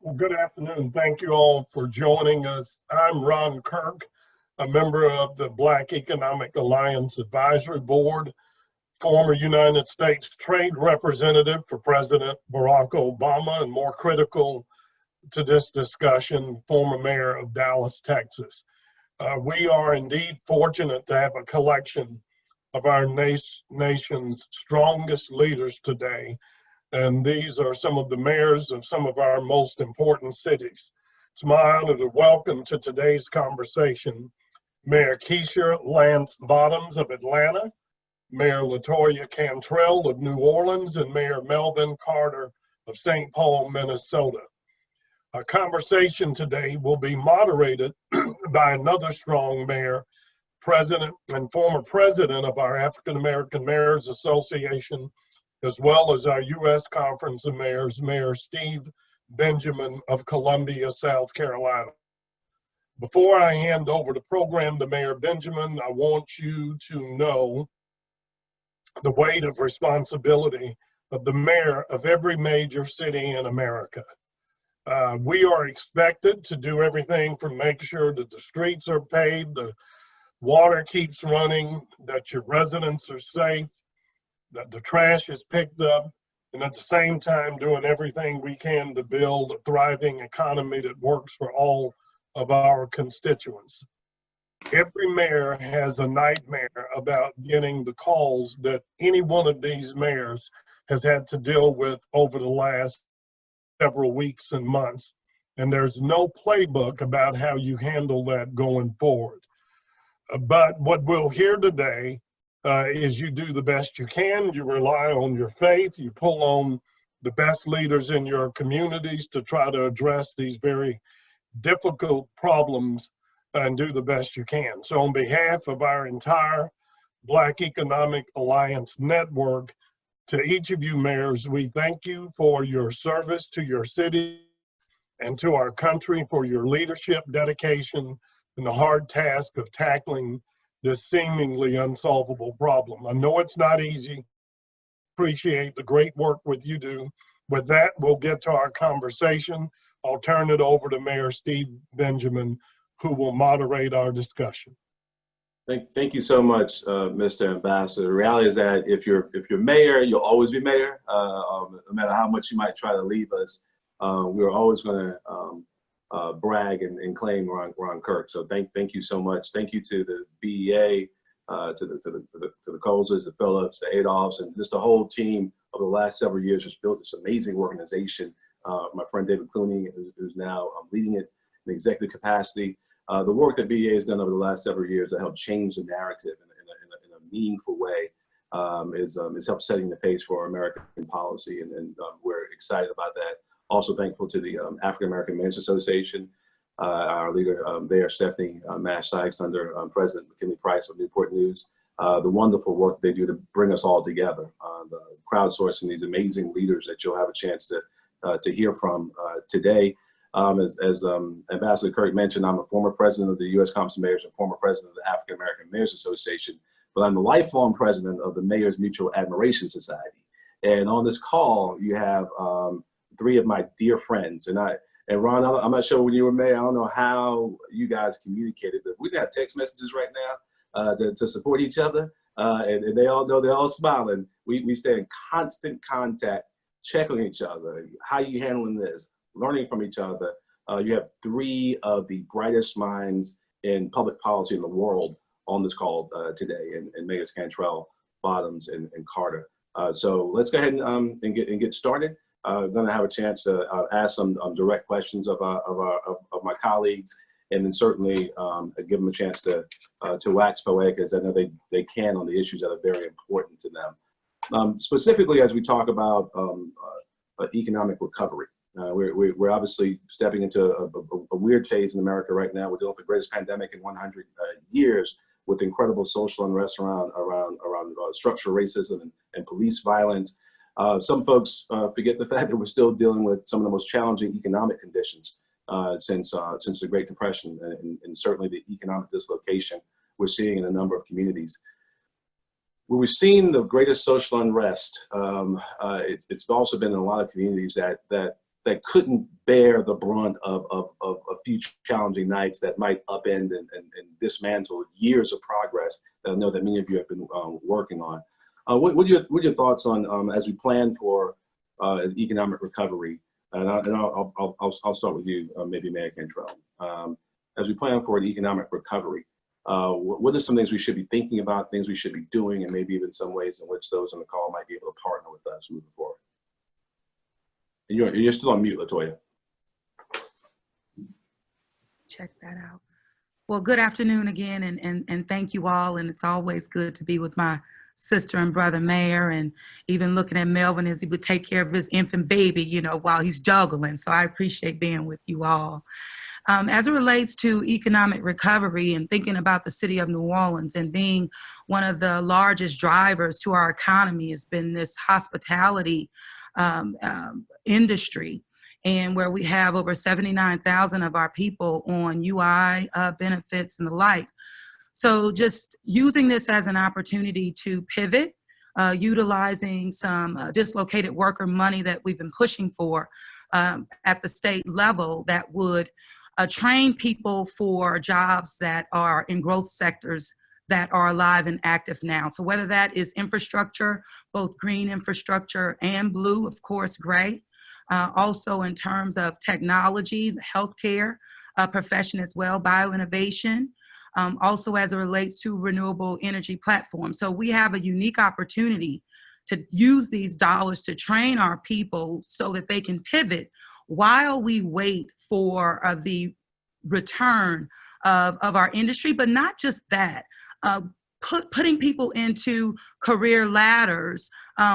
Well, good afternoon. Thank you all for joining us. I'm Ron Kirk, a member of the Black Economic Alliance Advisory Board, former United States Trade Representative for President Barack Obama, and more critical to this discussion, former mayor of Dallas, Texas. We are indeed fortunate to have a collection of our nation's strongest leaders today. And these are some of the mayors of some of our most important cities. It's my honor to welcome to today's conversation Mayor Keisha Lance Bottoms of Atlanta, Mayor LaToya Cantrell of New Orleans, and Mayor Melvin Carter of St. Paul, Minnesota. Our conversation today will be moderated by another strong mayor, president and former president of our African American Mayors Association, as well as our U.S. Conference of Mayors, Mayor Steve Benjamin of Columbia, South Carolina. Before I hand over the program to Mayor Benjamin, I want you to know the weight of responsibility of the mayor of every major city in America. We are expected to do everything from make sure that the streets are paved, the water keeps running, that your residents are safe, that the trash is picked up, and at the same time doing everything we can to build a thriving economy that works for all of our constituents. Every mayor has a nightmare about getting the calls that any one of these mayors has had to deal with over the last several weeks and months, and there's no playbook about how you handle that going forward. But what we'll hear today is you do the best you can, you rely on your faith, you pull on the best leaders in your communities to try to address these very difficult problems and do the best you can. So on behalf of our entire Black Economic Alliance network, to each of you mayors, we thank you for your service to your city and to our country, for your leadership, dedication, and the hard task of tackling this seemingly unsolvable problem. I know it's not easy. Appreciate the great work you do. With that, we'll get to our conversation. I'll turn it over to Mayor Steve Benjamin, who will moderate our discussion. Thank you so much, Mr. Ambassador. The reality is that if you're mayor, you'll always be mayor, no matter how much you might try to leave us. We're always going to brag and claim Ron Kirk. So thank you so much. Thank you to the BEA, to the Coles's, the Phillips, the Adolphs, and just the whole team over the last several years has built this amazing organization. My friend David Clooney, who's now leading it in executive capacity. The work that BEA has done over the last several years to help change the narrative in a meaningful way is helped setting the pace for American policy, and we're excited about that. Also thankful to the African American Mayors Association, our leader there, Stephanie Mash Sykes, under President McKinley Price of Newport News. The wonderful work they do to bring us all together, the crowdsourcing these amazing leaders that you'll have a chance to hear from today. As Ambassador Kirk mentioned, I'm a former president of the U.S. Conference of Mayors and former president of the African American Mayors Association, but I'm the lifelong president of the Mayors Mutual Admiration Society. And on this call, you have three of my dear friends. And Ron, I'm not sure when you were mayor, I don't know how you guys communicated, but we got text messages right now to support each other. And they all know, they're all smiling. We stay in constant contact, check on each other. How you handling this? Learning from each other. You have three of the brightest minds in public policy in the world on this call today, and Mayors Cantrell, Bottoms, and Carter. So let's go ahead and get started. I'm going to have a chance to ask some direct questions of my colleagues, and then certainly give them a chance to wax poetic, as I know they can on the issues that are very important to them. Specifically, as we talk about economic recovery. We're obviously stepping into a weird phase in America right now. We're dealing with the greatest pandemic in 100 years, with incredible social unrest around structural racism and police violence. Some folks forget the fact that we're still dealing with some of the most challenging economic conditions since the Great Depression, and certainly the economic dislocation we're seeing in a number of communities. Where we've seen the greatest social unrest, it's also been in a lot of communities that that couldn't bear the brunt of a few challenging nights that might upend and dismantle years of progress that I know that many of you have been working on. What are your thoughts on as we plan for economic recovery? And I'll start with you, maybe Mayor Cantrell. As we plan for the economic recovery, what are some things we should be thinking about, things we should be doing, and maybe even some ways in which those on the call might be able to partner with us moving forward? And you're still on mute, LaToya. Check that out. Well, good afternoon again, and thank you all. And it's always good to be with my sister and brother Mayor, and even looking at Melvin as he would take care of his infant baby, you know, while he's juggling. So I appreciate being with you all. As it relates to economic recovery and thinking about the city of New Orleans and being one of the largest drivers to our economy has been this hospitality industry, and where we have over 79,000 of our people on UI benefits and the like. So just using this as an opportunity to pivot, utilizing some dislocated worker money that we've been pushing for at the state level that would train people for jobs that are in growth sectors that are alive and active now. So whether that is infrastructure, both green infrastructure and blue, of course, gray. Also in terms of technology, the healthcare profession as well, bioinnovation, also as it relates to renewable energy platforms. So we have a unique opportunity to use these dollars to train our people so that they can pivot while we wait for the return of our industry, but not just that, putting people into career ladders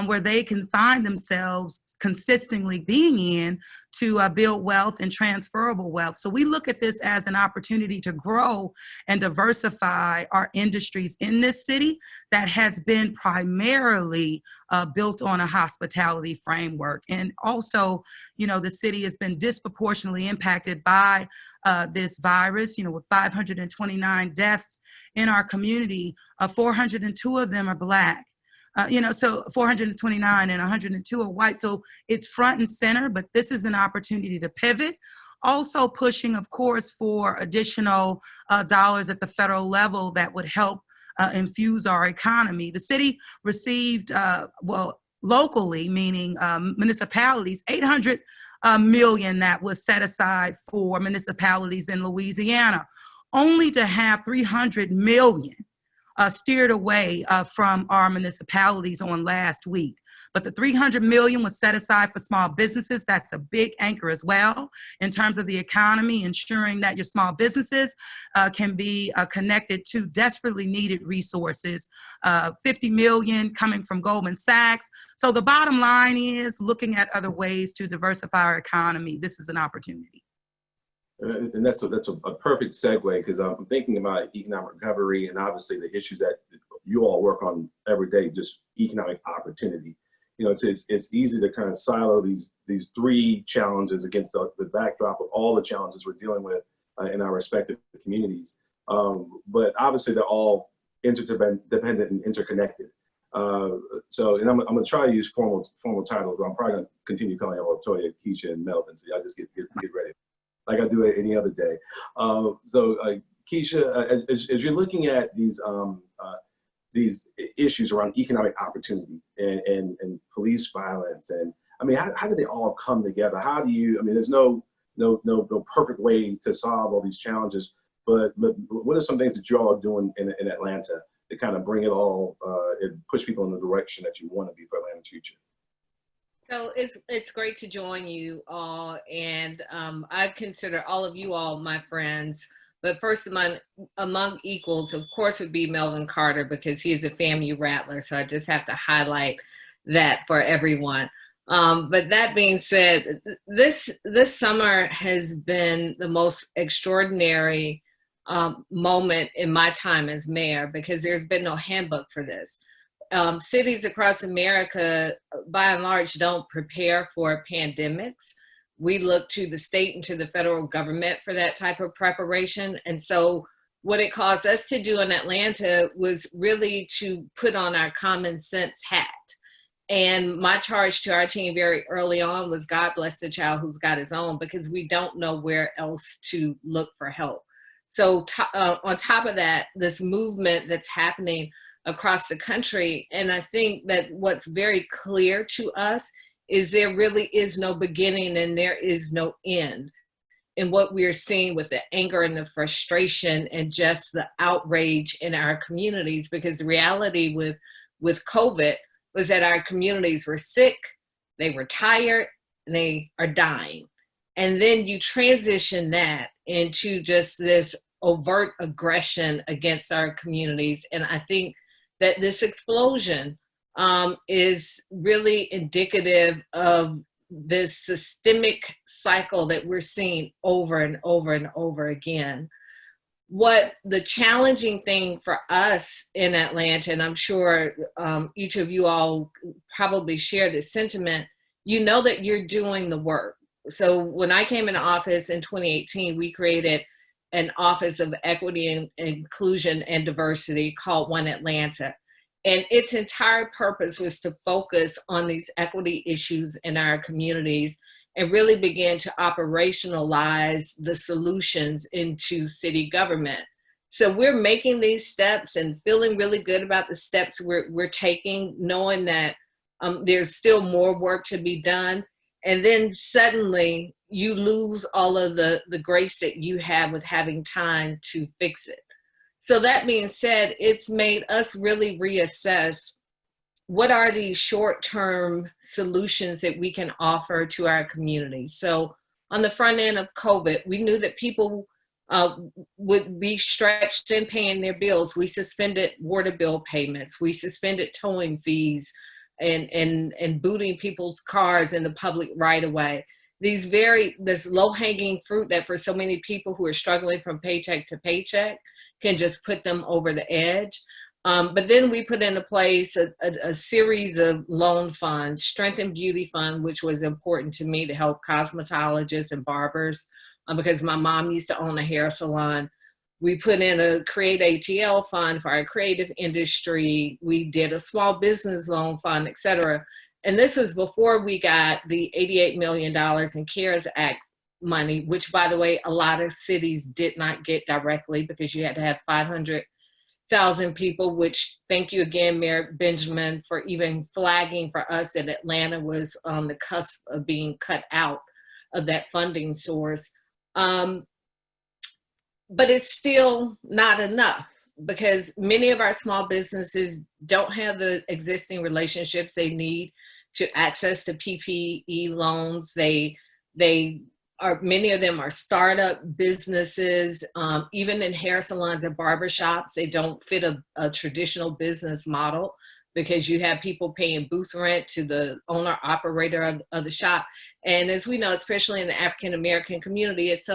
where they can find themselves consistently being in to build wealth and transferable wealth. So we look at this as an opportunity to grow and diversify our industries in this city that has been primarily built on a hospitality framework. And also, you know, the city has been disproportionately impacted by this virus, you know, with 529 deaths in our community, 402 of them are Black. You know, so 429 and 102 are white. So it's front and center, but this is an opportunity to pivot. Also pushing, of course, for additional dollars at the federal level that would help infuse our economy. The city received, well, locally, meaning municipalities, 800 million that was set aside for municipalities in Louisiana, only to have 300 million steered away from our municipalities on last week. But the 300 million was set aside for small businesses. That's a big anchor as well in terms of the economy, ensuring that your small businesses can be connected to desperately needed resources. 50 million coming from Goldman Sachs. So the bottom line is looking at other ways to diversify our economy. This is an opportunity. And that's a perfect segue, because I'm thinking about economic recovery and obviously the issues that you all work on every day, just economic opportunity. You know, it's easy to kind of silo these three challenges against the backdrop of all the challenges we're dealing with in our respective communities. But obviously they're all interdependent and interconnected. So, and I'm going to try to use formal titles, but I'm probably going to continue calling you LaToya, Keisha, and Melvin. So y'all just get ready, like I do it any other day. Keisha, as you're looking at these issues around economic opportunity and police violence, and I mean, how do they all come together? How do you? I mean, there's no perfect way to solve all these challenges, but what are some things that you all are doing in Atlanta to kind of bring it all and push people in the direction that you want to be for Atlanta's future? So it's great to join you all, and I consider all of you all my friends. But first among equals, of course, would be Melvin Carter, because he is a FAMU Rattler. So I just have to highlight that for everyone. But that being said, this summer has been the most extraordinary moment in my time as mayor, because there's been no handbook for this. Cities across America, by and large, don't prepare for pandemics. We look to the state and to the federal government for that type of preparation. And so what it caused us to do in Atlanta was really to put on our common sense hat And my charge to our team very early on was God bless the child who's got his own, because we don't know where else to look for help. So on top of that, this movement that's happening across the country, and I think that what's very clear to us is there really is no beginning and there is no end in what we are seeing with the anger and the frustration and just the outrage in our communities. Because the reality with COVID was that our communities were sick, they were tired, and they are dying. And then you transition that into just this overt aggression against our communities. And I think that this explosion is really indicative of this systemic cycle that we're seeing over and over and over again. What the challenging thing for us in Atlanta, and I'm sure each of you all probably share this sentiment, you know that you're doing the work. So when I came into office in 2018, we created an Office of Equity and Inclusion and Diversity called One Atlanta. And its entire purpose was to focus on these equity issues in our communities and really begin to operationalize the solutions into city government. So we're making these steps and feeling really good about the steps we're taking, knowing that there's still more work to be done. And then suddenly you lose all of the grace that you have with having time to fix it. So that being said, it's made us really reassess what are these short-term solutions that we can offer to our communities. So on the front end of COVID, we knew that people would be stretched in paying their bills. We suspended water bill payments. We suspended towing fees and booting people's cars in the public right of way. This low-hanging fruit that for so many people who are struggling from paycheck to paycheck can just put them over the edge. But then we put into place a series of loan funds, Strength and Beauty Fund, which was important to me to help cosmetologists and barbers because my mom used to own a hair salon. We put in a Create ATL fund for our creative industry. We did a small business loan fund, et cetera. And this was before we got the $88 million in CARES Act money, which, by the way, a lot of cities did not get directly because you had to have 500,000 people, which thank you again, Mayor Benjamin, for even flagging for us that Atlanta was on the cusp of being cut out of that funding source. But it's still not enough because many of our small businesses don't have the existing relationships they need to access the PPE loans. Many of them are startup businesses. Even in hair salons and barbershops, they don't fit a traditional business model because you have people paying booth rent to the owner operator of the shop. And as we know, especially in the African American community, it's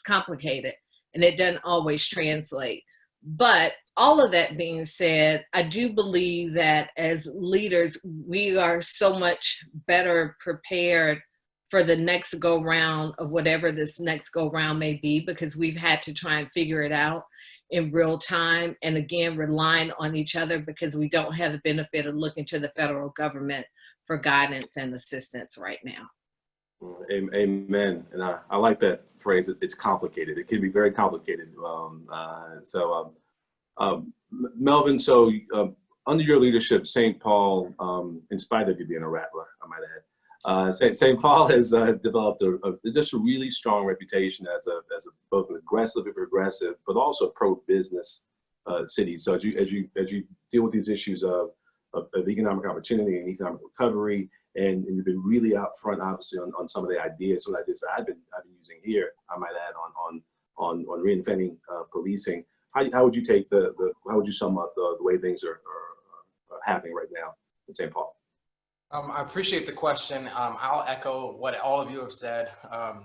complicated and it doesn't always translate. But all of that being said, I do believe that as leaders, we are so much better prepared for the next go round of whatever this next go round may be, because we've had to try and figure it out in real time. And again, relying on each other because we don't have the benefit of looking to the federal government for guidance and assistance right now. Amen. And I like that phrase. It's complicated. It can be very complicated. Melvin, so under your leadership, St. Paul, in spite of you being a rattler, I might add, St. Paul has developed just a really strong reputation as both an aggressive and progressive, but also pro-business city. So as you deal with these issues of economic opportunity and economic recovery, and you've been really out front, obviously, on some of the ideas, some of the ideas I've been using here, I might add on reinventing policing. How would you take how would you sum up the way things are happening right now in St. Paul? I appreciate the question. I'll echo what all of you have said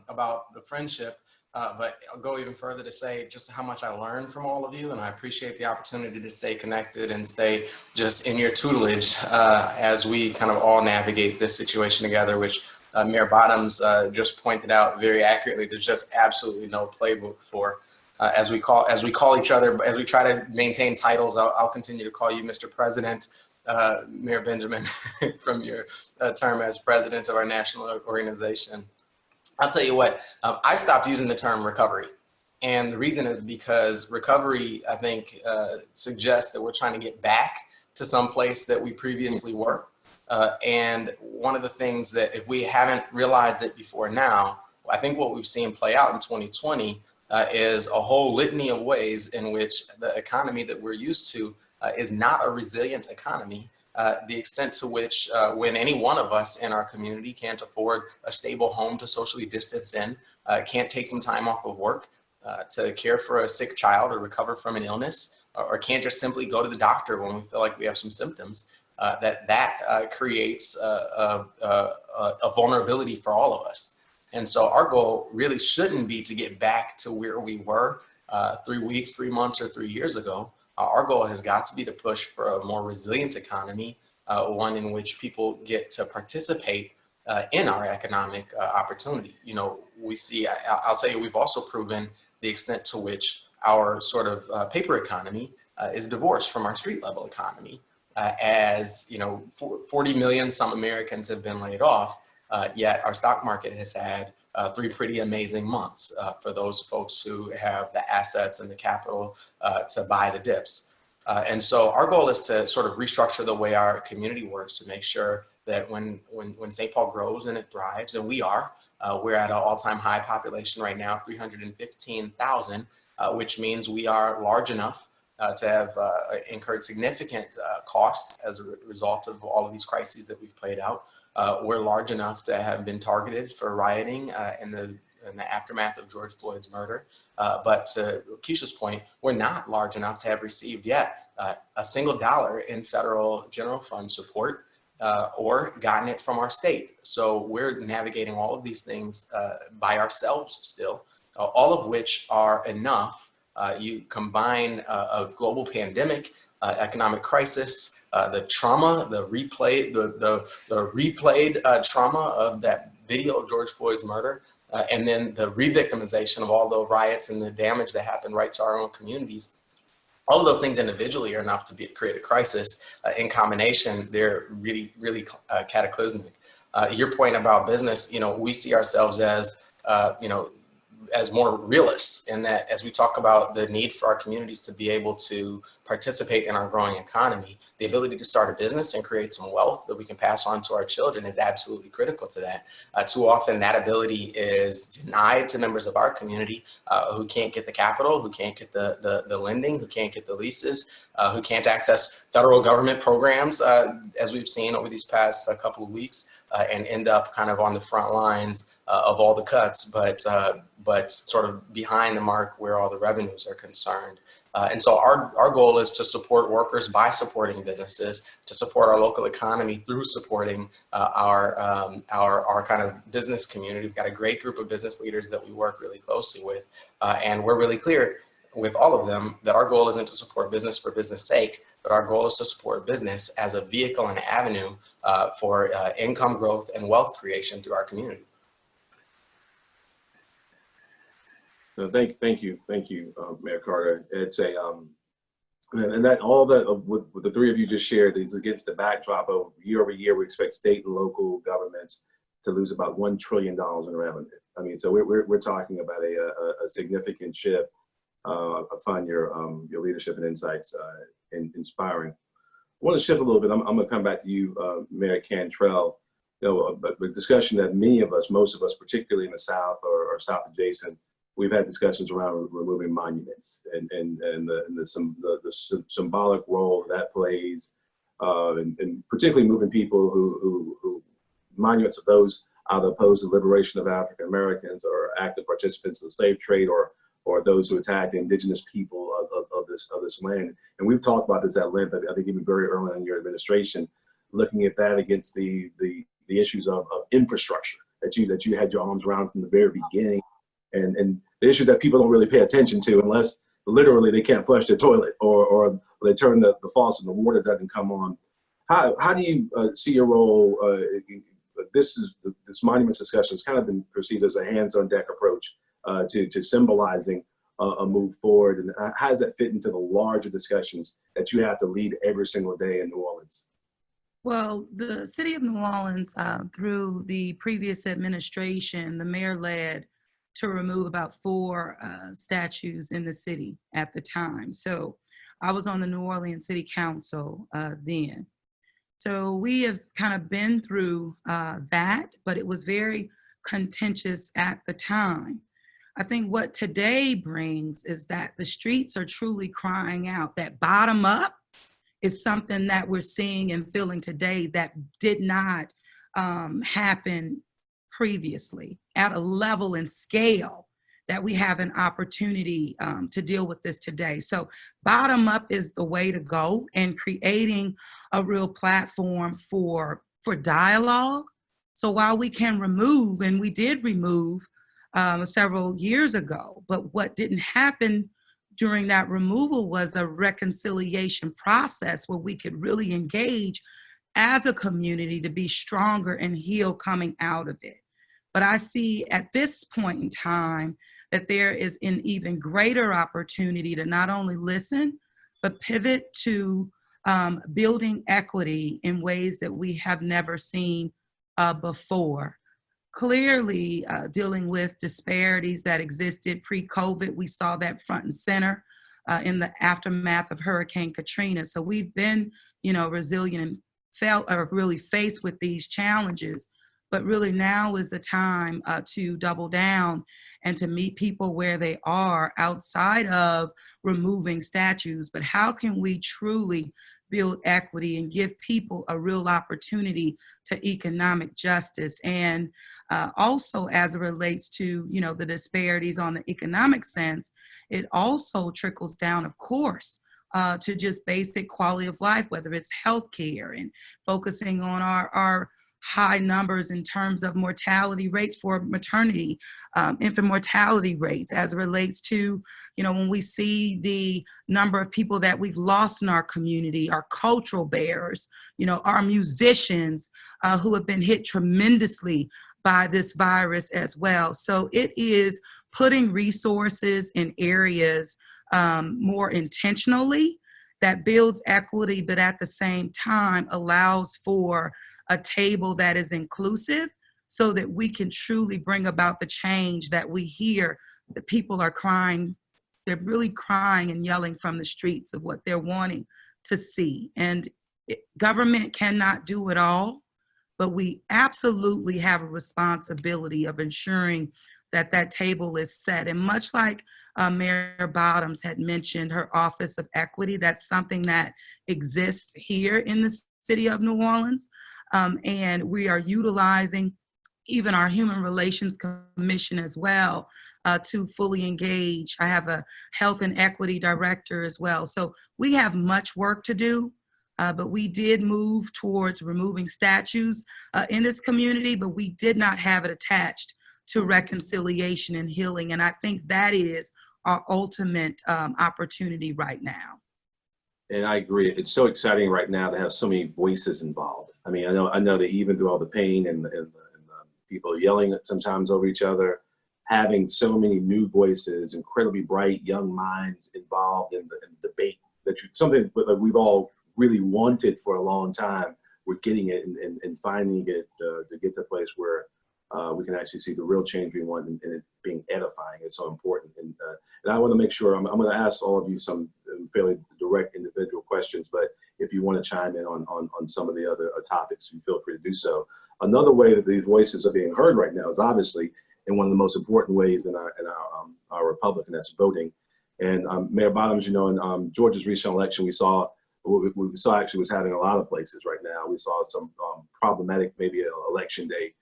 about the friendship, but I'll go even further to say just how much I learned from all of you, and I appreciate the opportunity to stay connected and stay just in your tutelage as we kind of all navigate this situation together, which Mayor Bottoms just pointed out very accurately. There's just absolutely no playbook for. As we call each other, as we try to maintain titles, I'll continue to call you Mr. President. Mayor Benjamin, from your term as president of our national organization. I'll tell you what, I stopped using the term recovery. And the reason is because recovery, I think, suggests that we're trying to get back to some place that we previously were. And one of the things that, if we haven't realized it before now, I think what we've seen play out in 2020 is a whole litany of ways in which the economy that we're used to is not a resilient economy. The extent to which when any one of us in our community can't afford a stable home to socially distance in, can't take some time off of work to care for a sick child or recover from an illness, or can't just simply go to the doctor when we feel like we have some symptoms, that creates a vulnerability for all of us. And so our goal really shouldn't be to get back to where we were 3 weeks, 3 months, or 3 years ago. Our goal has got to be to push for a more resilient economy, one in which people get to participate in our economic opportunity. You know, we see, I'll tell you, we've also proven the extent to which our sort of paper economy is divorced from our street level economy. As you know, 40 million some Americans have been laid off, yet our stock market has had 3 pretty amazing months for those folks who have the assets and the capital to buy the dips. And so our goal is to sort of restructure the way our community works to make sure that when St. Paul grows and it thrives, and we are, we're at an all-time high population right now, 315,000, which means we are large enough to have incurred significant costs as a result of all of these crises that we've played out. We're large enough to have been targeted for rioting in the aftermath of George Floyd's murder. But to Keisha's point, we're not large enough to have received yet a single dollar in federal general fund support or gotten it from our state. So we're navigating all of these things by ourselves still, all of which are enough. You combine a global pandemic, economic crisis, the trauma, the replayed trauma of that video of George Floyd's murder, and then the re-victimization of all the riots and the damage that happened right to our own communities. All of those things individually are enough to create a crisis. In combination, they're really, really cataclysmic. Your point about business, you know, we see ourselves as, you know, as more realists in that as we talk about the need for our communities to be able to participate in our growing economy, the ability to start a business and create some wealth that we can pass on to our children is absolutely critical to that. Too often that ability is denied to members of our community who can't get the capital, who can't get the lending, who can't get the leases, who can't access federal government programs, as we've seen over these past couple of weeks, and end up kind of on the front lines of all the cuts, but sort of behind the mark where all the revenues are concerned. And so our goal is to support workers by supporting businesses, to support our local economy through supporting our kind of business community. We've got a great group of business leaders that we work really closely with, and we're really clear with all of them that our goal isn't to support business for business sake, but our goal is to support business as a vehicle and avenue for income growth and wealth creation through our community. No, thank you, Mayor Carter. It's a and that all that what the three of you just shared is against the backdrop of year over year we expect state and local governments to lose about $1 trillion in revenue. I mean, so we're talking about a significant shift. I find your leadership and insights inspiring. I want to shift a little bit. I'm going to come back to you, Mayor Cantrell. You know, a discussion that many of us, most of us, particularly in the South or South adjacent, we've had discussions around removing monuments and the symbolic role that plays, and particularly moving people who monuments of those either opposed to the liberation of African Americans or active participants in the slave trade or those who attacked indigenous people of this land. And we've talked about this at length, I think even very early in your administration, looking at that against the issues of infrastructure that you had your arms around from the very beginning, and the issues that people don't really pay attention to unless literally they can't flush their toilet or they turn the faucet and the water doesn't come on. How do you see your role? This monuments discussion has kind of been perceived as a hands-on-deck approach to symbolizing a move forward. And how does that fit into the larger discussions that you have to lead every single day in New Orleans? Well, the city of New Orleans, through the previous administration, the mayor led to remove about 4 statues in the city at the time. So I was on the New Orleans City Council then. So we have kind of been through that, but it was very contentious at the time. I think what today brings is that the streets are truly crying out. That bottom up is something that we're seeing and feeling today that did not happen previously at a level and scale that we have an opportunity to deal with this today. So bottom up is the way to go, and creating a real platform for dialogue. So while we can remove, and we did remove several years ago, but what didn't happen during that removal was a reconciliation process where we could really engage as a community to be stronger and heal coming out of it. But I see at this point in time that there is an even greater opportunity to not only listen, but pivot to building equity in ways that we have never seen before. Clearly, dealing with disparities that existed pre-COVID, we saw that front and center in the aftermath of Hurricane Katrina. So we've been, resilient and felt or really faced with these challenges. But really now is the time to double down and to meet people where they are outside of removing statues. But how can we truly build equity and give people a real opportunity to economic justice? And also as it relates to, the disparities on the economic sense, it also trickles down, of course, to just basic quality of life, whether it's healthcare and focusing on our high numbers in terms of mortality rates for maternity, infant mortality rates, as it relates to, when we see the number of people that we've lost in our community, our cultural bearers, our musicians who have been hit tremendously by this virus as well. So it is putting resources in areas more intentionally that builds equity, but at the same time allows for a table that is inclusive so that we can truly bring about the change that we hear that people are crying. They're really crying and yelling from the streets of what they're wanting to see. And government cannot do it all, but we absolutely have a responsibility of ensuring that that table is set. And much like Mayor Bottoms had mentioned, her Office of Equity, that's something that exists here in the city of New Orleans. And we are utilizing even our Human Relations Commission as well to fully engage. I have a Health and Equity Director as well. So we have much work to do, but we did move towards removing statues in this community, but we did not have it attached to reconciliation and healing. And I think that is our ultimate opportunity right now. And I agree. It's so exciting right now to have so many voices involved. I mean, I know that even through all the pain and people yelling sometimes over each other, having so many new voices, incredibly bright young minds involved in the debate, something that we've all really wanted for a long time. We're getting it and finding it to get to a place where we can actually see the real change we want, and it being edifying is so important. And I want to make sure, I'm going to ask all of you some fairly direct individual questions, but if you want to chime in on some of the other topics, you feel free to do so. Another way that these voices are being heard right now is obviously in one of the most important ways in our republic, and that's voting. And Mayor Bottoms, in Georgia's recent election, we saw actually was having a lot of places right now. We saw some problematic, maybe election day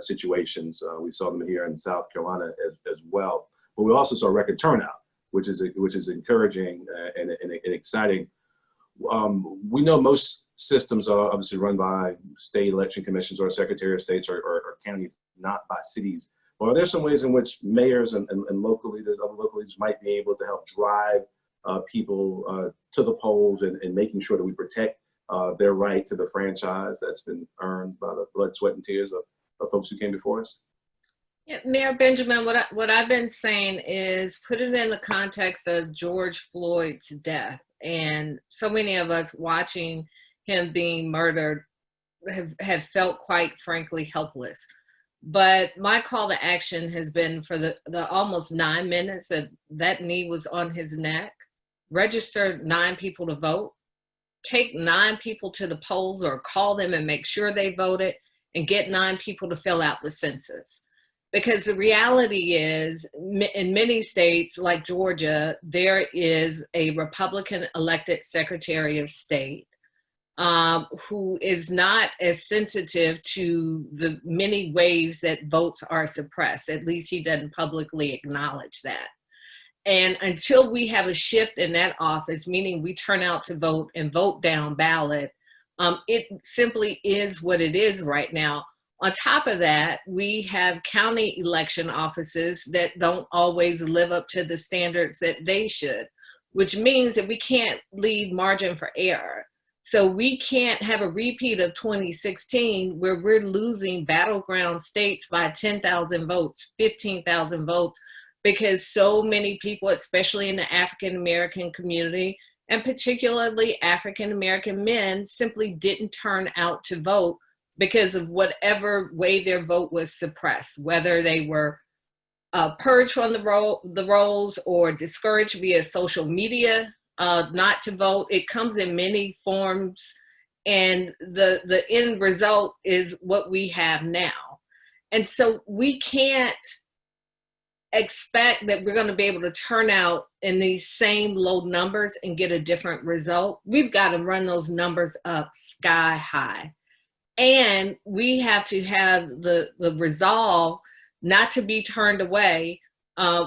situations. We saw them here in South Carolina as well. But we also saw record turnout, which is encouraging and exciting. We know most systems are obviously run by state election commissions or Secretary of States or counties, not by cities. But are there some ways in which mayors and local leaders, other local leaders might be able to help drive people to the polls and making sure that we protect their right to the franchise that's been earned by the blood, sweat, and tears of folks who came before us? Yeah, Mayor Benjamin, what I've been saying is put it in the context of George Floyd's death, and so many of us watching him being murdered have felt, quite frankly, helpless. But my call to action has been for the almost 9 minutes that knee was on his neck, register 9 people to vote, take 9 people to the polls or call them and make sure they voted, and get 9 people to fill out the census. Because the reality is, in many states like Georgia, there is a Republican elected Secretary of State who is not as sensitive to the many ways that votes are suppressed. At least he doesn't publicly acknowledge that. And until we have a shift in that office, meaning we turn out to vote and vote down ballot, it simply is what it is right now. On top of that, we have county election offices that don't always live up to the standards that they should, which means that we can't leave margin for error. So we can't have a repeat of 2016 where we're losing battleground states by 10,000 votes, 15,000 votes, because so many people, especially in the African-American community, and particularly African-American men, simply didn't turn out to vote because of whatever way their vote was suppressed, whether they were purged from the rolls or discouraged via social media not to vote. It comes in many forms, and the end result is what we have now. And so we can't expect that we're going to be able to turn out in these same low numbers and get a different result. We've got to run those numbers up sky high. And we have to have the resolve not to be turned away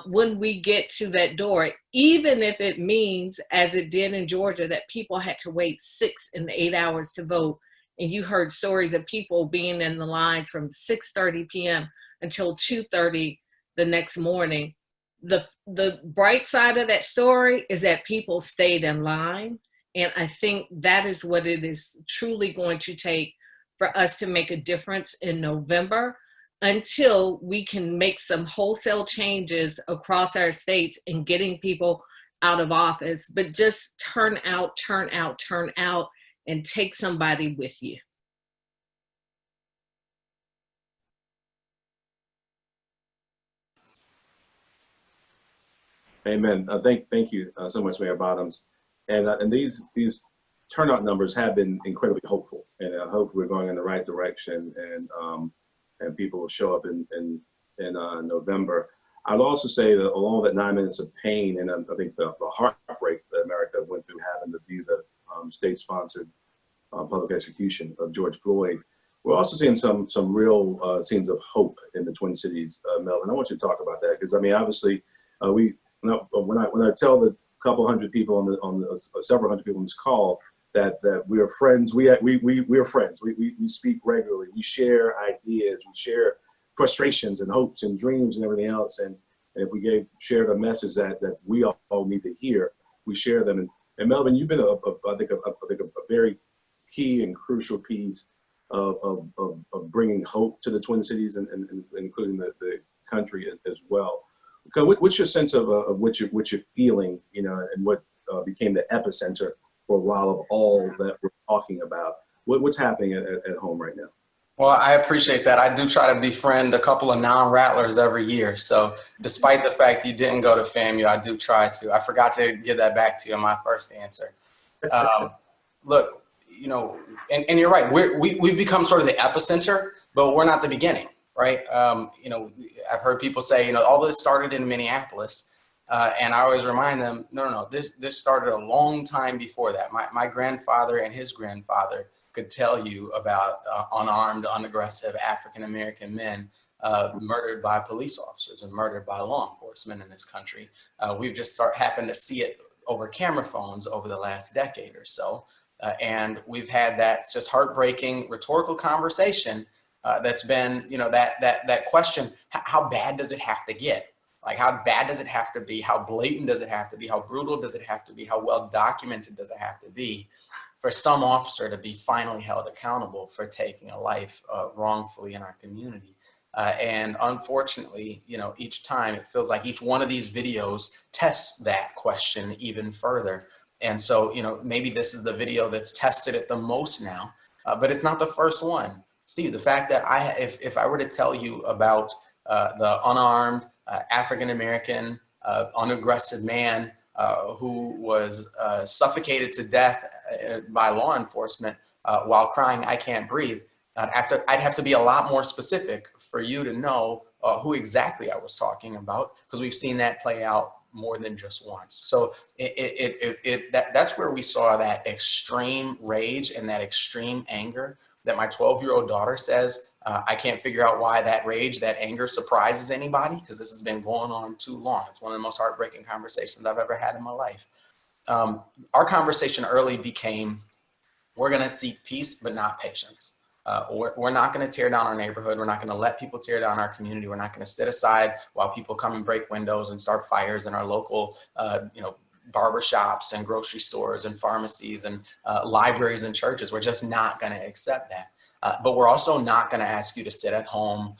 when we get to that door, even if it means, as it did in Georgia, that people had to wait 6 and 8 hours to vote. And you heard stories of people being in the lines from 6:30 p.m. until 2:30 the next morning. The bright side of that story is that people stayed in line. And I think that is what it is truly going to take for us to make a difference in November, until we can make some wholesale changes across our states in getting people out of office. But just turn out, and take somebody with you. Amen. Thank you so much, Mayor Bottoms. And these turnout numbers have been incredibly hopeful, and I hope we're going in the right direction, and people will show up in November. I'd also say that along that 9 minutes of pain, and I think the heartbreak that America went through having to view the state-sponsored public execution of George Floyd, we're also seeing some real scenes of hope in the Twin Cities. Melvin, I want you to talk about that, because I mean, obviously, when I tell the couple hundred people several hundred people on this call that we are friends, we are friends. We speak regularly. We share ideas. We share frustrations and hopes and dreams and everything else. And if we shared a message that we all need to hear, we share them. And Melvin, you've been I think a very key and crucial piece of bringing hope to the Twin Cities and including the country as well. What's your sense of what you're feeling, and what became the epicenter for a while of all that we're talking about? What's happening at home right now? Well, I appreciate that. I do try to befriend a couple of non-rattlers every year. So despite the fact you didn't go to FAMU, I do try to. I forgot to give that back to you in my first answer. Look, and you're right. We've become sort of the epicenter, but we're not the beginning, right? I've heard people say, all this started in Minneapolis. And I always remind them, no, this started a long time before that. My grandfather and his grandfather could tell you about unarmed, unaggressive African-American men murdered by police officers and murdered by law enforcement in this country. We've just happened to see it over camera phones over the last decade or so. And we've had that just heartbreaking rhetorical conversation that's been, that question, how bad does it have to get? Like, how bad does it have to be? How blatant does it have to be? How brutal does it have to be? How well documented does it have to be for some officer to be finally held accountable for taking a life wrongfully in our community? And unfortunately, each time it feels like each one of these videos tests that question even further. And so, you know, maybe this is the video that's tested it the most now, but it's not the first one. Steve, the fact that if I were to tell you about the unarmed African-American unaggressive man who was suffocated to death by law enforcement while crying, "I can't breathe," I'd have to be a lot more specific for you to know who exactly I was talking about, because we've seen that play out more than just once. So that's where we saw that extreme rage and that extreme anger that my 12-year-old daughter says, I can't figure out why that rage, that anger surprises anybody, because this has been going on too long. It's one of the most heartbreaking conversations I've ever had in my life. Our conversation early became, we're going to seek peace, but not patience. We're not going to tear down our neighborhood. We're not going to let people tear down our community. We're not going to sit aside while people come and break windows and start fires in our local, barbershops and grocery stores and pharmacies and libraries and churches. We're just not going to accept that. But we're also not going to ask you to sit at home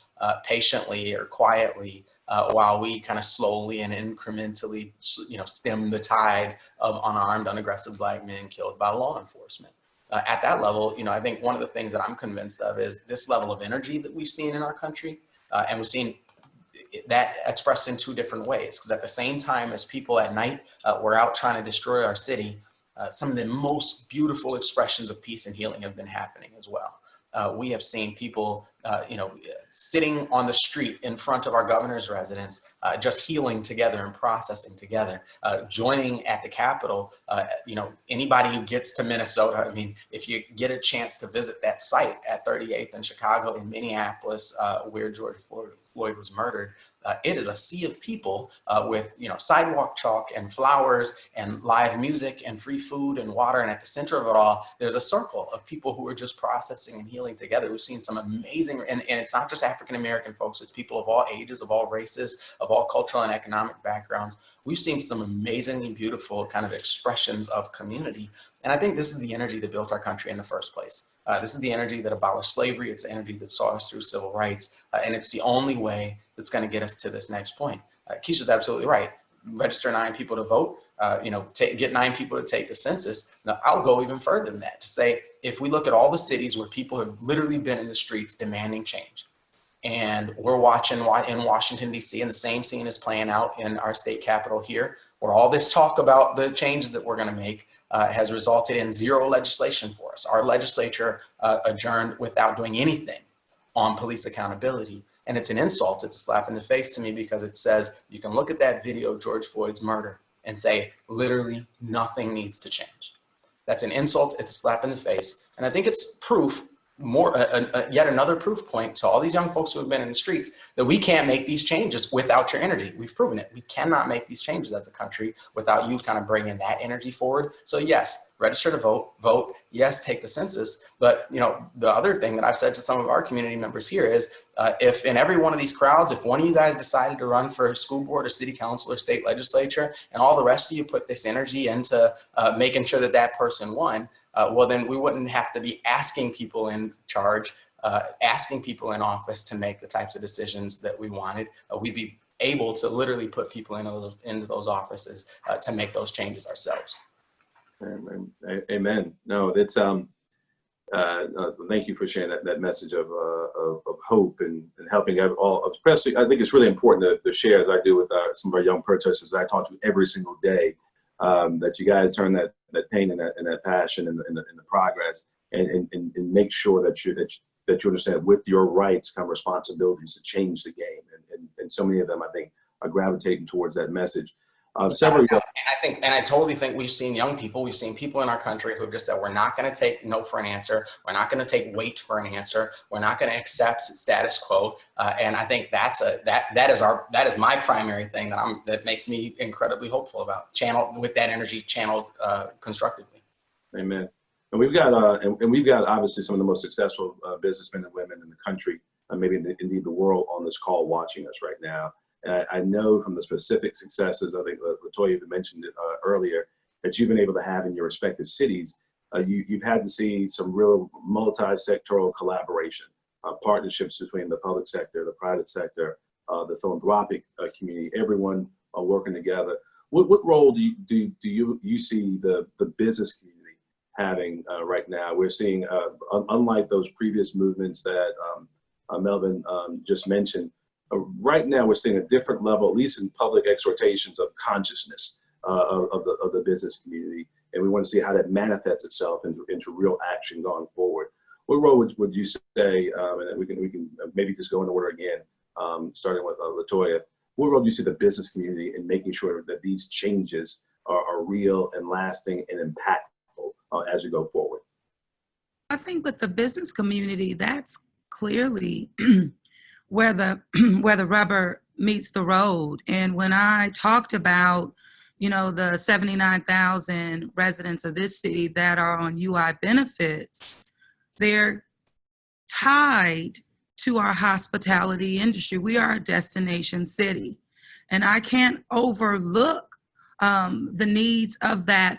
patiently or quietly while we kind of slowly and incrementally, stem the tide of unarmed, unaggressive Black men killed by law enforcement. At that level, I think one of the things that I'm convinced of is this level of energy that we've seen in our country, and we've seen that expressed in two different ways. Because at the same time as people at night were out trying to destroy our city, some of the most beautiful expressions of peace and healing have been happening as well. We have seen people, sitting on the street in front of our governor's residence, just healing together and processing together, joining at the Capitol. Anybody who gets to Minnesota, I mean, if you get a chance to visit that site at 38th in Chicago, in Minneapolis, where George Floyd was murdered, it is a sea of people with, sidewalk chalk and flowers and live music and free food and water. And at the center of it all, there's a circle of people who are just processing and healing together. We've seen some amazing, and it's not just African-American folks, it's people of all ages, of all races, of all cultural and economic backgrounds. We've seen some amazingly beautiful kind of expressions of community. And I think this is the energy that built our country in the first place. This is the energy that abolished slavery. It's the energy that saw us through civil rights. And it's the only way that's going to get us to this next point. Keisha's absolutely right. Register 9 people to vote, get 9 people to take the census. Now, I'll go even further than that to say, if we look at all the cities where people have literally been in the streets demanding change, and we're watching in Washington, D.C., and the same scene is playing out in our state capital here, where all this talk about the changes that we're going to make has resulted in zero legislation for us. Our legislature adjourned without doing anything on police accountability. And it's an insult, it's a slap in the face to me, because it says you can look at that video of George Floyd's murder and say, literally nothing needs to change. That's an insult, it's a slap in the face. And I think it's proof, yet another proof point to all these young folks who have been in the streets, that we can't make these changes without your energy. We've proven it. We cannot make these changes as a country without you kind of bringing that energy forward. So yes, register to vote. Yes, take the census. But the other thing that I've said to some of our community members here is, if in every one of these crowds, if one of you guys decided to run for school board or city council or state legislature, and all the rest of you put this energy into making sure that that person won, well, then we wouldn't have to be asking people in charge, asking people in office to make the types of decisions that we wanted. We'd be able to literally put people into those offices to make those changes ourselves. Amen. No, that's thank you for sharing that message of hope and helping all, especially. I think it's really important to share, as I do with some of our young protesters that I talk to every single day, that you got to turn that pain and that passion and the progress and make sure that you understand with your rights come responsibilities to change the game. And so many of them, I think, are gravitating towards that message. And I totally think we've seen people in our country who just said, we're not going to take no for an answer. We're not going to take wait for an answer. We're not going to accept status quo. And I think that is my primary thing that makes me incredibly hopeful about with that energy channeled constructively. Amen. And we've got obviously some of the most successful businessmen and women in the country, maybe indeed the world, on this call watching us right now. I know from the specific successes, I think LaToya mentioned it earlier, that you've been able to have in your respective cities. You've had to see some real multi-sectoral collaboration, partnerships between the public sector, the private sector, the philanthropic community, everyone working together. What role do you see the business community having right now? We're seeing, unlike those previous movements that Melvin just mentioned, right now we're seeing a different level, at least in public exhortations, of consciousness of the business community, and we want to see how that manifests itself into real action going forward. What role would you say, and then we can maybe just go in order again, starting with LaToya. What role do you see the business community in making sure that these changes are real and lasting and impactful as we go forward? I think with the business community, that's clearly where the where the rubber meets the road. And when I talked about, the 79,000 residents of this city that are on UI benefits, they're tied to our hospitality industry. We are a destination city, and I can't overlook the needs of that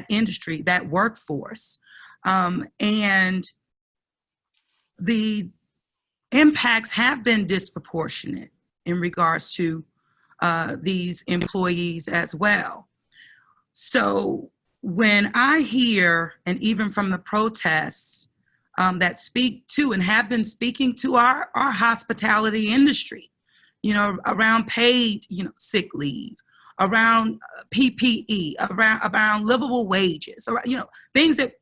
industry, that workforce, and the impacts have been disproportionate in regards to these employees as well. So when I hear, and even from the protests that speak to and have been speaking to our hospitality industry, around paid, sick leave, around PPE, around livable wages, or, things that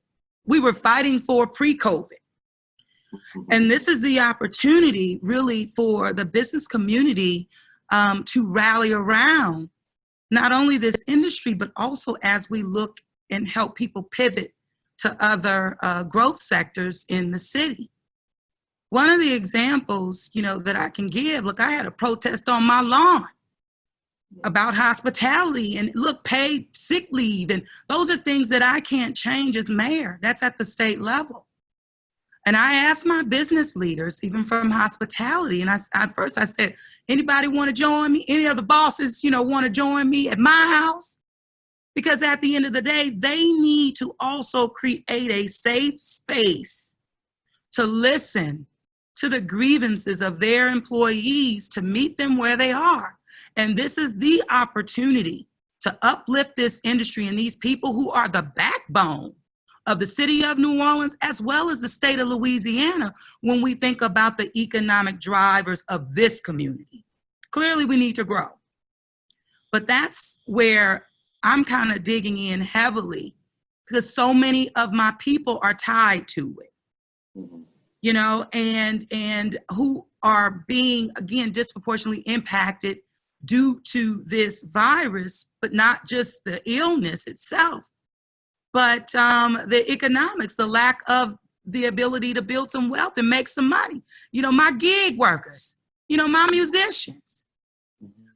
we were fighting for pre-COVID. And this is the opportunity really for the business community to rally around not only this industry, but also as we look and help people pivot to other growth sectors in the city. One of the examples, that I can give, look, I had a protest on my lawn about hospitality and paid sick leave. And those are things that I can't change as mayor. That's at the state level. And I asked my business leaders, even from hospitality, and at first I said, anybody want to join me? Any of the bosses, want to join me at my house? Because at the end of the day, they need to also create a safe space to listen to the grievances of their employees, to meet them where they are. And this is the opportunity to uplift this industry and these people who are the backbone of the city of New Orleans, as well as the state of Louisiana, when we think about the economic drivers of this community. Clearly, we need to grow. But that's where I'm kind of digging in heavily, because so many of my people are tied to it, and who are being, again, disproportionately impacted due to this virus, but not just the illness itself, but the economics, the lack of the ability to build some wealth and make some money. My gig workers, my musicians.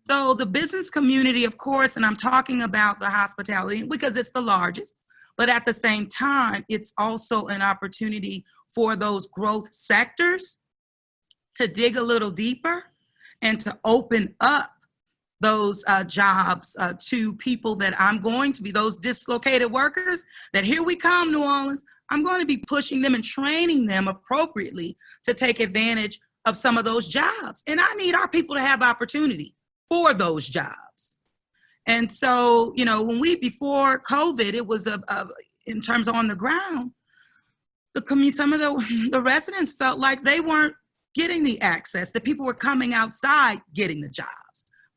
So the business community, of course, and I'm talking about the hospitality because it's the largest, but at the same time, it's also an opportunity for those growth sectors to dig a little deeper and to open up those jobs to people that I'm going to be, those dislocated workers, that here we come, New Orleans, I'm going to be pushing them and training them appropriately to take advantage of some of those jobs. And I need our people to have opportunity for those jobs. And so, before COVID, it was in terms of on the ground, some of the residents felt like they weren't getting the access, that people were coming outside getting the jobs.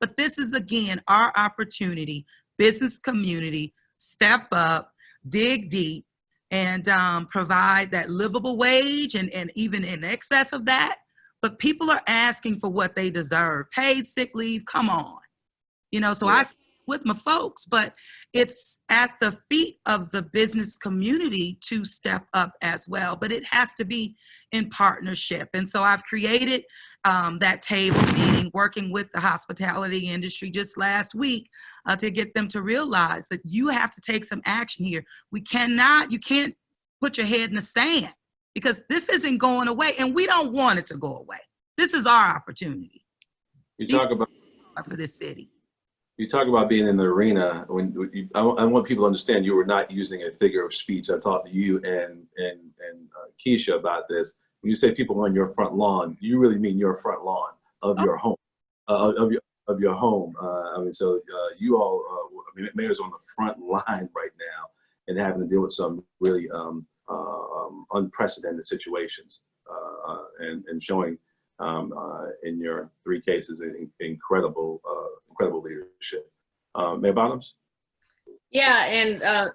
But this is, again, our opportunity, business community, step up, dig deep, and provide that livable wage and even in excess of that. But people are asking for what they deserve. Paid sick leave, come on. So I with my folks, but it's at the feet of the business community to step up as well. But it has to be in partnership. And so I've created that table meeting, working with the hospitality industry just last week to get them to realize that you have to take some action here. You can't put your head in the sand, because this isn't going away, and we don't want it to go away. This is our opportunity. You talk about for this city. You talk about being in the arena. I want people to understand you were not using a figure of speech. I talked to you and Keisha about this. When you say people on your front lawn, you really mean your front lawn of your home, of of your home. I mean, so you all, I mean, mayor's on the front line right now and having to deal with some really unprecedented situations and showing in your 3 cases incredible leadership. Mayor Bottoms? Yeah, and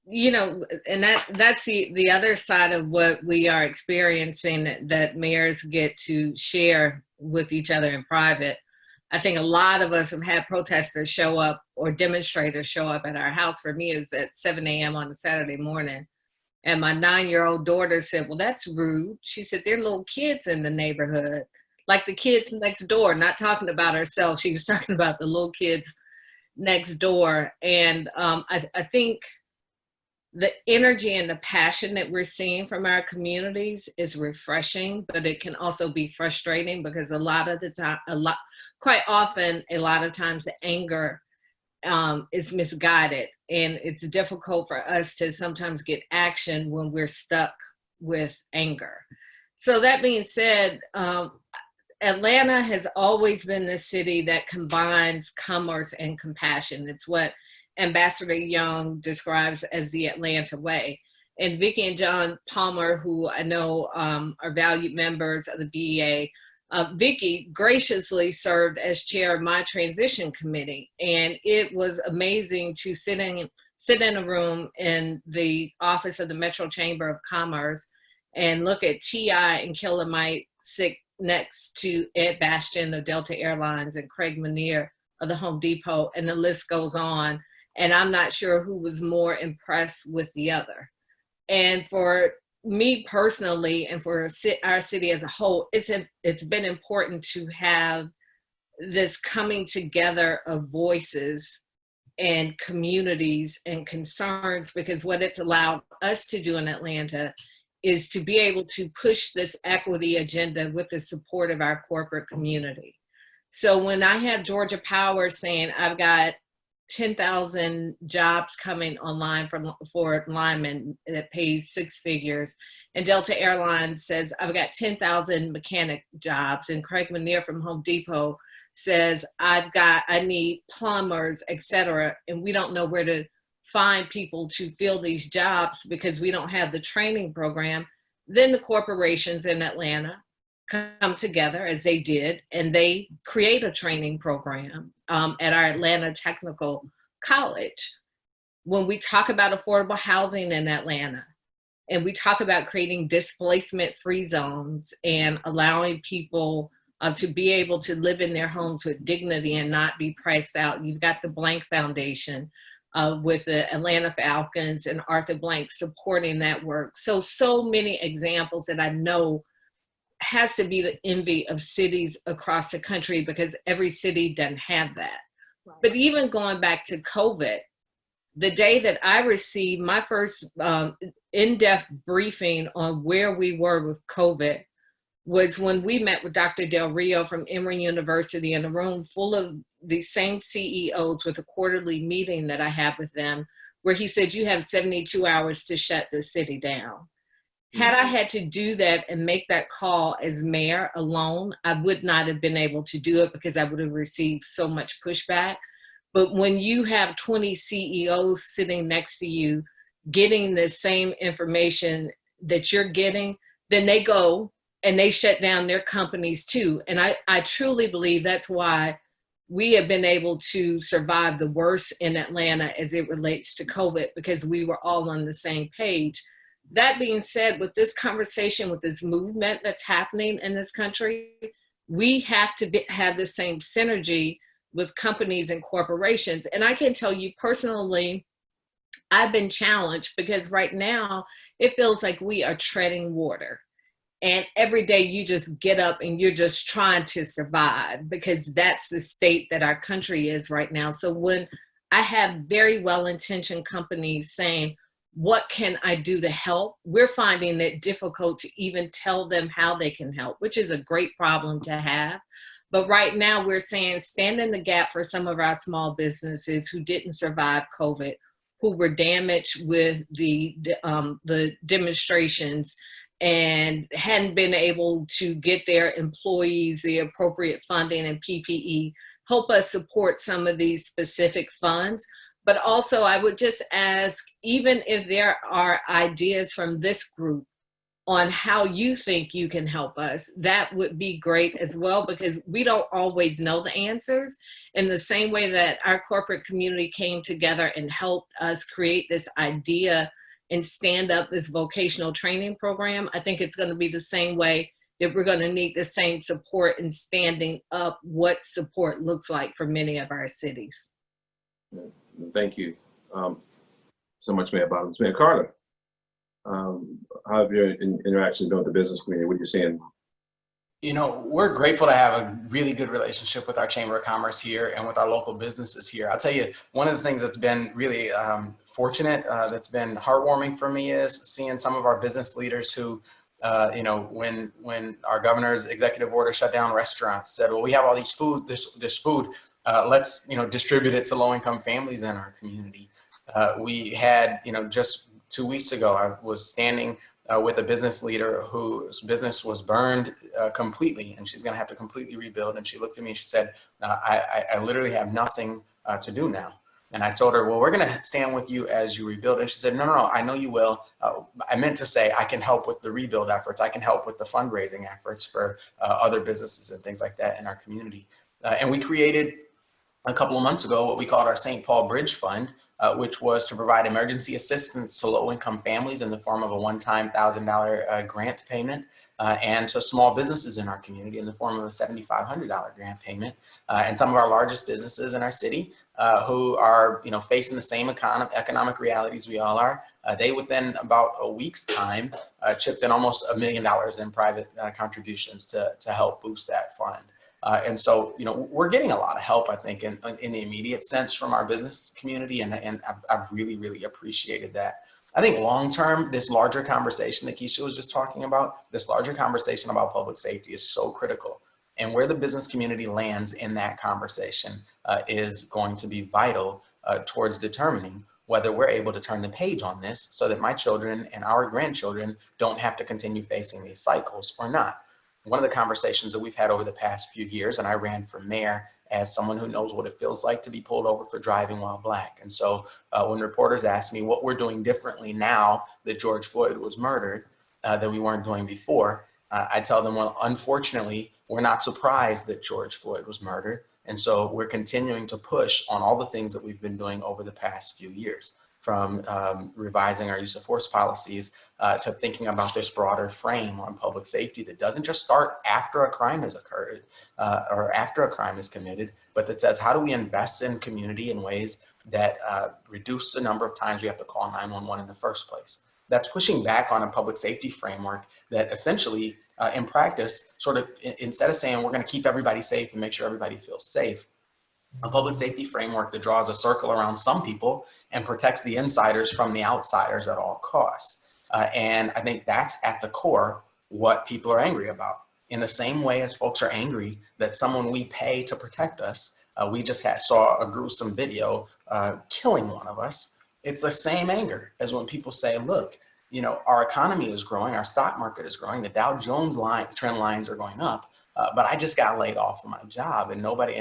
you know, and that's the other side of what we are experiencing that mayors get to share with each other in private. I think a lot of us have had protesters show up or demonstrators show up at our house. For me, it's at 7 a.m. on a Saturday morning. And my 9-year-old daughter said, well, that's rude. She said, there are little kids in the neighborhood, like the kids next door, not talking about herself. She was talking about the little kids next door. And I think the energy and the passion that we're seeing from our communities is refreshing, but it can also be frustrating because a lot of the time, quite often, a lot of times the anger is misguided, and it's difficult for us to sometimes get action when we're stuck with anger. So that being said, Atlanta has always been the city that combines commerce and compassion. It's what Ambassador Young describes as the Atlanta way. And Vicki and John Palmer, who I know are valued members of the BEA, Vicki graciously served as chair of my transition committee. And it was amazing to sit in a room in the office of the Metro Chamber of Commerce and look at T.I. and Killamite sit next to Ed Bastian of Delta Airlines and Craig Manier of the Home Depot, and the list goes on. And I'm not sure who was more impressed with the other. And for me personally, and for our city as a whole, it's been important to have this coming together of voices and communities and concerns, because what it's allowed us to do in Atlanta is to be able to push this equity agenda with the support of our corporate community. So when I have Georgia Power saying, I've got 10,000 jobs coming online for linemen that pays 6 figures, and Delta Airlines says, I've got 10,000 mechanic jobs, and Craig Manier from Home Depot says, I need plumbers, etc. And we don't know where to find people to fill these jobs because we don't have the training program. Then the corporations in Atlanta come together, as they did, and they create a training program at our Atlanta Technical College. When we talk about affordable housing in Atlanta, and we talk about creating displacement-free zones and allowing people to be able to live in their homes with dignity and not be priced out. You've got the Blank Foundation with the Atlanta Falcons and Arthur Blank supporting that work. So many examples that I know has to be the envy of cities across the country, because every city doesn't have that. Right. But even going back to COVID, the day that I received my first in-depth briefing on where we were with COVID was when we met with Dr. Del Rio from Emory University in a room full of the same CEOs with a quarterly meeting that I have with them, where he said, you have 72 hours to shut the city down. Had I had to do that and make that call as mayor alone, I would not have been able to do it because I would have received so much pushback. But when you have 20 CEOs sitting next to you getting the same information that you're getting, then they go and they shut down their companies too. And I truly believe that's why we have been able to survive the worst in Atlanta as it relates to COVID, because we were all on the same page. That being said, with this conversation, with this movement that's happening in this country, we have to have the same synergy with companies and corporations. And I can tell you personally, I've been challenged because right now it feels like we are treading water. And every day you just get up and you're just trying to survive, because that's the state that our country is right now. So when I have very well-intentioned companies saying, what can I do to help? We're finding it difficult to even tell them how they can help, which is a great problem to have. But right now we're saying stand in the gap for some of our small businesses who didn't survive COVID, who were damaged with the demonstrations and hadn't been able to get their employees the appropriate funding and PPE help us support some of these specific funds. But also I would just ask, even if there are ideas from this group on how you think you can help us, that would be great as well, because we don't always know the answers. In the same way that our corporate community came together and helped us create this idea and stand up this vocational training program, I think it's going to be the same way that we're going to need the same support in standing up what support looks like for many of our cities. Thank you so much, Mayor Bottoms. Mayor Carter, how have your interactions been with the business community? What are you seeing? You know, we're grateful to have a really good relationship with our Chamber of Commerce here and with our local businesses here. I'll tell you, one of the things that's been really fortunate, that's been heartwarming for me, is seeing some of our business leaders who, you know, when our governor's executive order shut down restaurants, said, well, we have all these food, this food, let's, you know, distribute it to low-income families in our community. We had, you know, just 2 weeks ago, I was standing with a business leader whose business was burned completely, and she's going to have to completely rebuild. And she looked at me and she said, I literally have nothing to do now. And I told her, well, we're going to stand with you as you rebuild. And she said, no, I know you will. I meant to say I can help with the rebuild efforts. I can help with the fundraising efforts for other businesses and things like that in our community. And we created a couple of months ago what we called our St. Paul Bridge Fund, which was to provide emergency assistance to low-income families in the form of a one-time $1,000 grant payment, and to small businesses in our community in the form of a $7,500 grant payment. And some of our largest businesses in our city who are, you know, facing the same economic realities we all are, they within about a week's time chipped in almost $1 million in private contributions to help boost that fund. And so, you know, we're getting a lot of help, I think, in the immediate sense from our business community, and I've really, really appreciated that. I think long-term, this larger conversation that Keisha was just talking about, this larger conversation about public safety is so critical. And where the business community lands in that conversation is going to be vital towards determining whether we're able to turn the page on this so that my children and our grandchildren don't have to continue facing these cycles or not. One of the conversations that we've had over the past few years, and I ran for mayor as someone who knows what it feels like to be pulled over for driving while black. And so when reporters ask me what we're doing differently now that George Floyd was murdered that we weren't doing before, I tell them, well, unfortunately, we're not surprised that George Floyd was murdered. And so we're continuing to push on all the things that we've been doing over the past few years, from revising our use of force policies to thinking about this broader frame on public safety that doesn't just start after a crime has occurred or after a crime is committed, but that says, how do we invest in community in ways that reduce the number of times we have to call 911 in the first place? That's pushing back on a public safety framework that essentially, in practice, sort of, instead of saying we're going to keep everybody safe and make sure everybody feels safe, a public safety framework that draws a circle around some people and protects the insiders from the outsiders at all costs. And I think that's at the core what people are angry about. In the same way as folks are angry that someone we pay to protect us, we just saw a gruesome video killing one of us. It's the same anger as when people say, look, you know, our economy is growing, our stock market is growing, the Dow Jones trend lines are going up, but I just got laid off from my job and nobody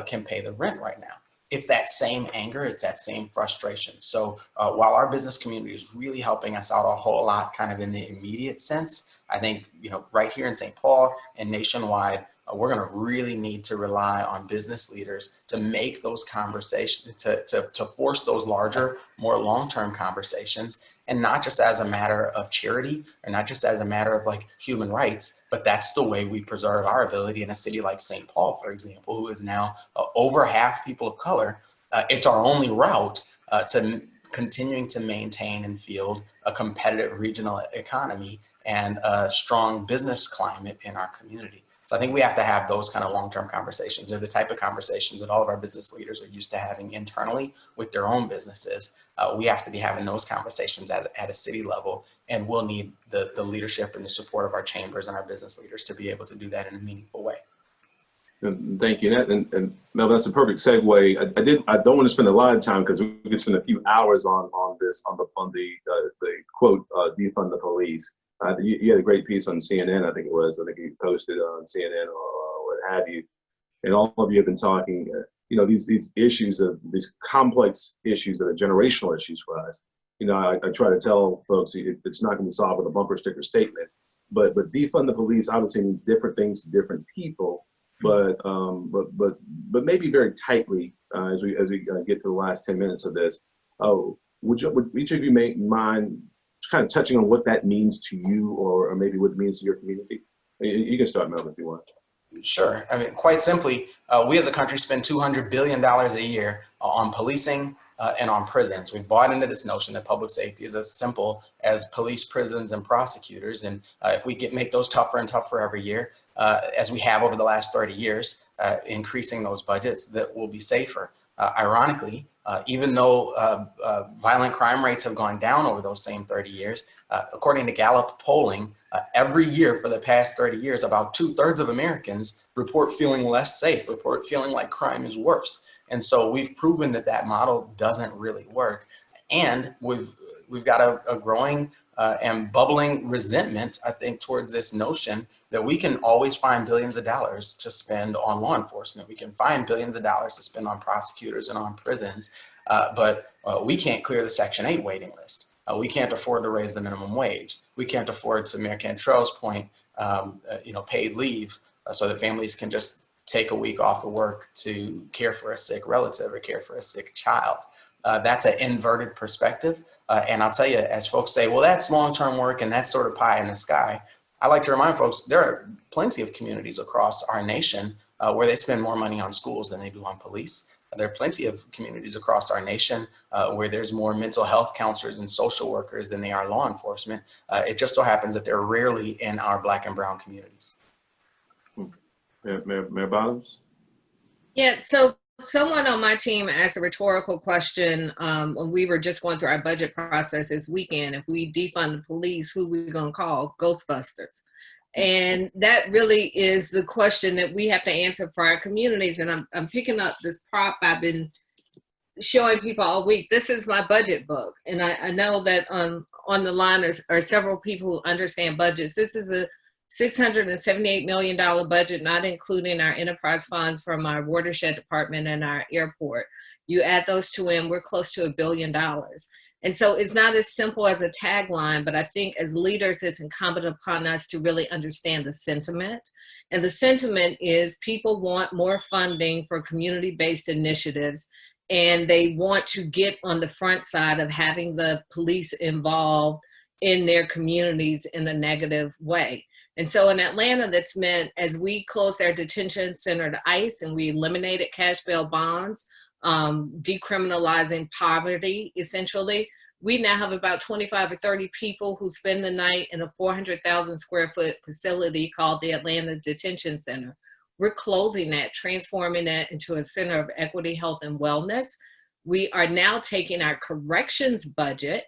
can pay the rent right now. It's that same anger, it's that same frustration. So while our business community is really helping us out a whole lot kind of in the immediate sense, I think, you know, right here in St. Paul and nationwide, we're going to really need to rely on business leaders to make those conversations, to force those larger, more long-term conversations, and not just as a matter of charity or not just as a matter of like human rights, but that's the way we preserve our ability in a city like St. Paul, for example, who is now over half people of color. It's our only route to continuing to maintain and field a competitive regional economy and a strong business climate in our community. So I think we have to have those kind of long-term conversations. They're the type of conversations that all of our business leaders are used to having internally with their own businesses. We have to be having those conversations at a city level, and we'll need the leadership and the support of our chambers and our business leaders to be able to do that in a meaningful way. Thank you. And Melvin, that's a perfect segue. I don't want to spend a lot of time because we could spend a few hours on the quote, defund the police. You had a great piece on CNN, I think it was. I think you posted on CNN or what have you. and all of you have been talking, you know, these issues of these complex issues that are generational issues for us. You know, I try to tell folks it's not going to be solved with a bumper sticker statement, but defund the police obviously means different things to different people, but maybe very tightly as we get to the last 10 minutes of this. Would each of you mind kind of touching on what that means to you, or maybe what it means to your community? You can start, Melvin, if you want. Sure. I mean, quite simply, we as a country spend $200 billion a year on policing and on prisons. We've bought into this notion that public safety is as simple as police, prisons, and prosecutors. And if we make those tougher and tougher every year, as we have over the last 30 years, increasing those budgets, that will be safer. Ironically, even though violent crime rates have gone down over those same 30 years, according to Gallup polling, every year for the past 30 years, about 2/3 of Americans report feeling less safe, report feeling like crime is worse. And so we've proven that that model doesn't really work. And we've got a growing and bubbling resentment, I think, towards this notion that we can always find billions of dollars to spend on law enforcement. We can find billions of dollars to spend on prosecutors and on prisons, but we can't clear the Section 8 waiting list. We can't afford to raise the minimum wage. We can't afford, to Mayor Cantrell's point, paid leave so that families can just take a week off of work to care for a sick relative or care for a sick child. That's an inverted perspective. And I'll tell you, as folks say, well, that's long-term work and that's sort of pie in the sky. I like to remind folks, there are plenty of communities across our nation where they spend more money on schools than they do on police. There are plenty of communities across our nation where there's more mental health counselors and social workers than they are law enforcement. It just so happens that they're rarely in our Black and brown communities. Mayor Bottoms? Yeah, so someone on my team asked a rhetorical question when we were just going through our budget process this weekend. If we defund the police, who we gonna call? Ghostbusters. And that really is the question that we have to answer for our communities. And I'm picking up this prop I've been showing people all week. This is my budget book. And I know that on the line are several people who understand budgets. This is a $678 million budget, not including our enterprise funds from our watershed department and our airport. You add those two in, we're close to $1 billion. And so it's not as simple as a tagline, but I think as leaders, it's incumbent upon us to really understand the sentiment. And the sentiment is people want more funding for community-based initiatives, and they want to get on the front side of having the police involved in their communities in a negative way. And so in Atlanta, that's meant as we closed our detention center to ICE and we eliminated cash bail bonds, decriminalizing poverty, essentially, we now have about 25 or 30 people who spend the night in a 400,000 square foot facility called the Atlanta Detention Center. We're closing that, transforming that into a center of equity, health, and wellness. We are now taking our corrections budget,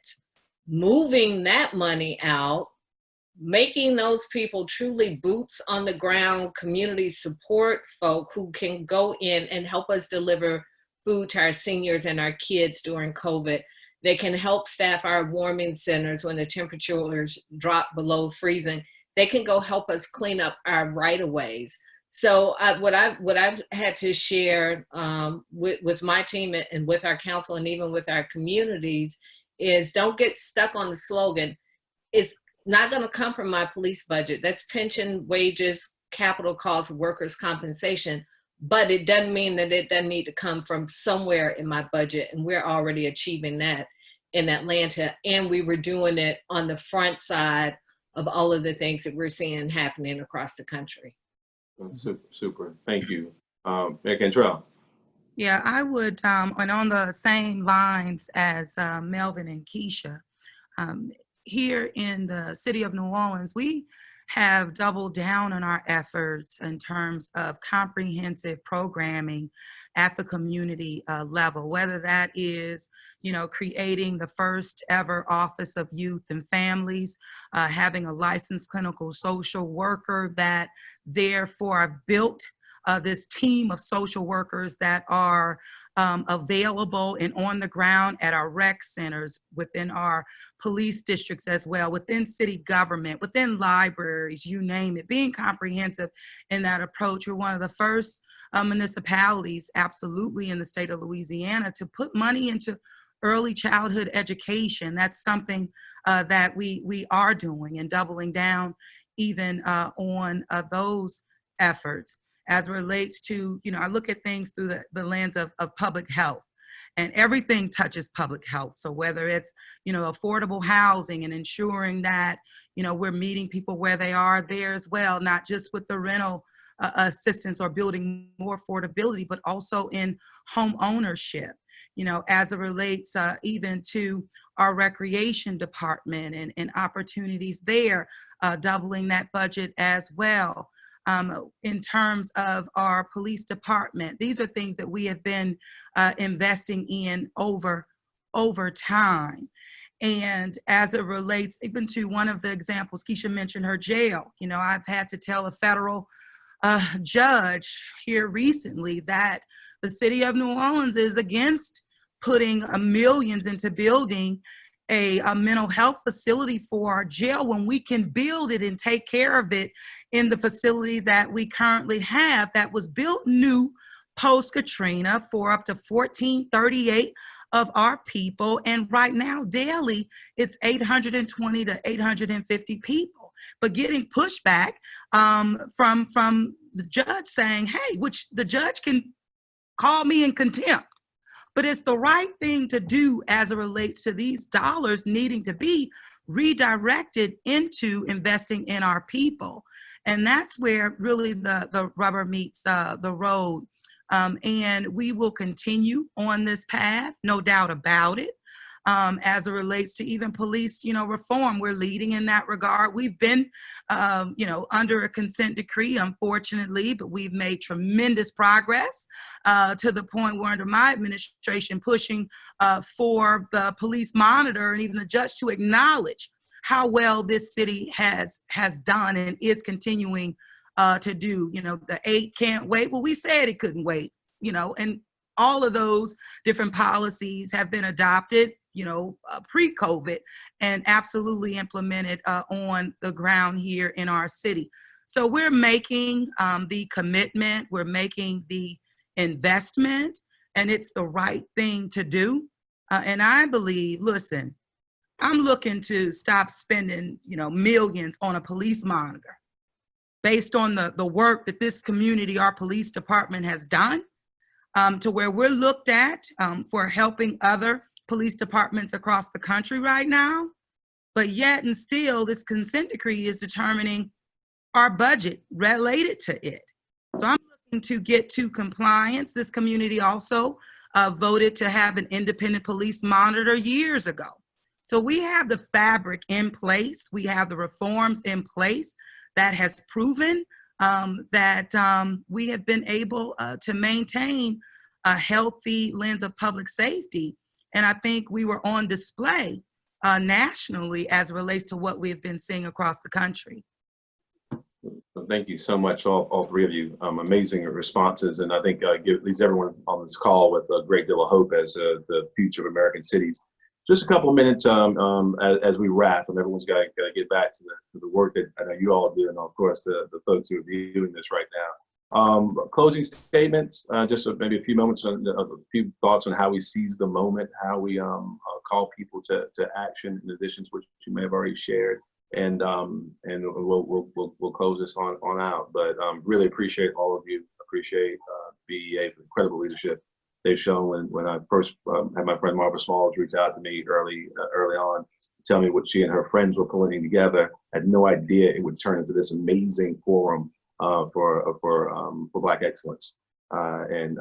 moving that money out, making those people truly boots on the ground community support folk who can go in and help us deliver food to our seniors and our kids during COVID. They can help staff our warming centers when the temperatures drop below freezing. They can go help us clean up our right-of-ways. So what I've had to share with my team and with our council and even with our communities is don't get stuck on the slogan. It's not going to come from my police budget. That's pension, wages, capital costs, workers' compensation. But it doesn't mean that it doesn't need to come from somewhere in my budget. And we're already achieving that in Atlanta. And we were doing it on the front side of all of the things that we're seeing happening across the country. Super. Thank you. Mayor Cantrell. Yeah, I would, and on the same lines as Melvin and Keisha, here in the city of New Orleans, we have doubled down on our efforts in terms of comprehensive programming at the community level, whether that is, creating the first ever Office of Youth and Families, having a licensed clinical social worker that therefore I've built this team of social workers that are available and on the ground at our rec centers, within our police districts as well, within city government, within libraries, you name it, being comprehensive in that approach. We're one of the first municipalities, absolutely, in the state of Louisiana, to put money into early childhood education. That's something that we are doing, and doubling down even on those efforts. As it relates to, I look at things through the lens of public health, and everything touches public health. So whether it's, affordable housing and ensuring that, we're meeting people where they are there as well, not just with the rental assistance or building more affordability, but also in home ownership, as it relates even to our recreation department and opportunities there, doubling that budget as well. In terms of our police department, these are things that we have been investing in over time. And as it relates even to one of the examples, Keisha mentioned her jail. I've had to tell a federal judge here recently that the city of New Orleans is against putting millions into building a mental health facility for our jail when we can build it and take care of it in the facility that we currently have, that was built new post-Katrina for up to 1,438 of our people. And right now, daily, it's 820 to 850 people. But getting pushback from the judge saying, hey, which the judge can call me in contempt, but it's the right thing to do as it relates to these dollars needing to be redirected into investing in our people. And that's where really the rubber meets the road. And we will continue on this path, no doubt about it. As it relates to even police, reform, we're leading in that regard. We've been, under a consent decree, unfortunately, but we've made tremendous progress to the point where under my administration pushing for the police monitor and even the judge to acknowledge how well this city has done and is continuing to do. The 8 can't wait. Well, we said it couldn't wait, and all of those different policies have been adopted, pre-COVID, and absolutely implemented on the ground here in our city. So we're making the commitment, we're making the investment, and it's the right thing to do. And I believe, listen, I'm looking to stop spending, millions on a police monitor based on the work that this community, our police department, has done, to where we're looked at for helping other police departments across the country right now. But yet and still, this consent decree is determining our budget related to it. So I'm looking to get to compliance. This community also voted to have an independent police monitor years ago. So we have the fabric in place. We have the reforms in place that has proven that we have been able to maintain a healthy lens of public safety. And I think we were on display nationally as it relates to what we've been seeing across the country. Thank you so much, all three of you. Amazing responses, and I think leaves everyone on this call with a great deal of hope as the future of American cities. Just a couple of minutes as we wrap, and everyone's got to get back to the work that I know you all do, and of course the folks who are viewing this right now. Closing statements, just maybe a few moments, a few thoughts on how we seize the moment, how we call people to action in addition to what you may have already shared, and we'll close this on out. But really appreciate all of you. Appreciate BEA for incredible leadership they've shown. When I first had my friend Marva Smalls reach out to me early on, tell me what she and her friends were pulling together. I had no idea it would turn into this amazing forum for Black excellence, and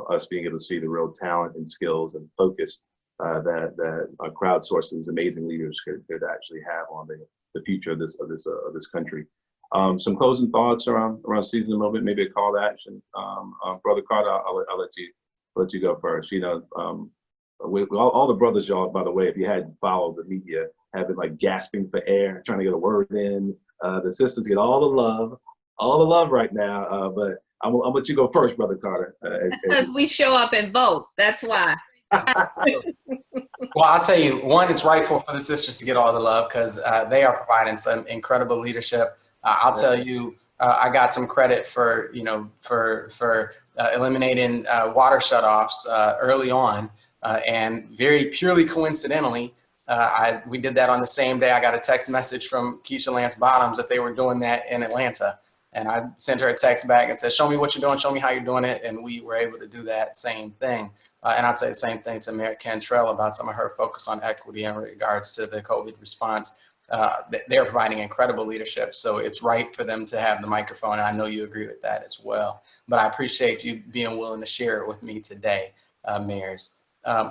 us being able to see the real talent and skills and focus that crowdsourcing these amazing leaders could actually have on the future of this country. Some closing thoughts around seizing the moment, maybe a call to action. Brother Carter, I'll let you go first. With all the brothers, y'all, by the way, if you hadn't followed the media, have been like gasping for air, trying to get a word in. The sisters get all the love right now. But I'm gonna let you go first, Brother Carter. That's because we show up and vote. That's why. Well, I'll tell you, one, it's rightful for the sisters to get all the love because they are providing some incredible leadership. I'll tell you, I got some credit for eliminating water shutoffs early on. And very purely coincidentally, we did that on the same day. I got a text message from Keisha Lance Bottoms that they were doing that in Atlanta. And I sent her a text back and said, show me what you're doing, show me how you're doing it. And we were able to do that same thing. And I'd say the same thing to Mayor Cantrell about some of her focus on equity in regards to the COVID response. They're providing incredible leadership. So it's right for them to have the microphone. And I know you agree with that as well. But I appreciate you being willing to share it with me today, mayors.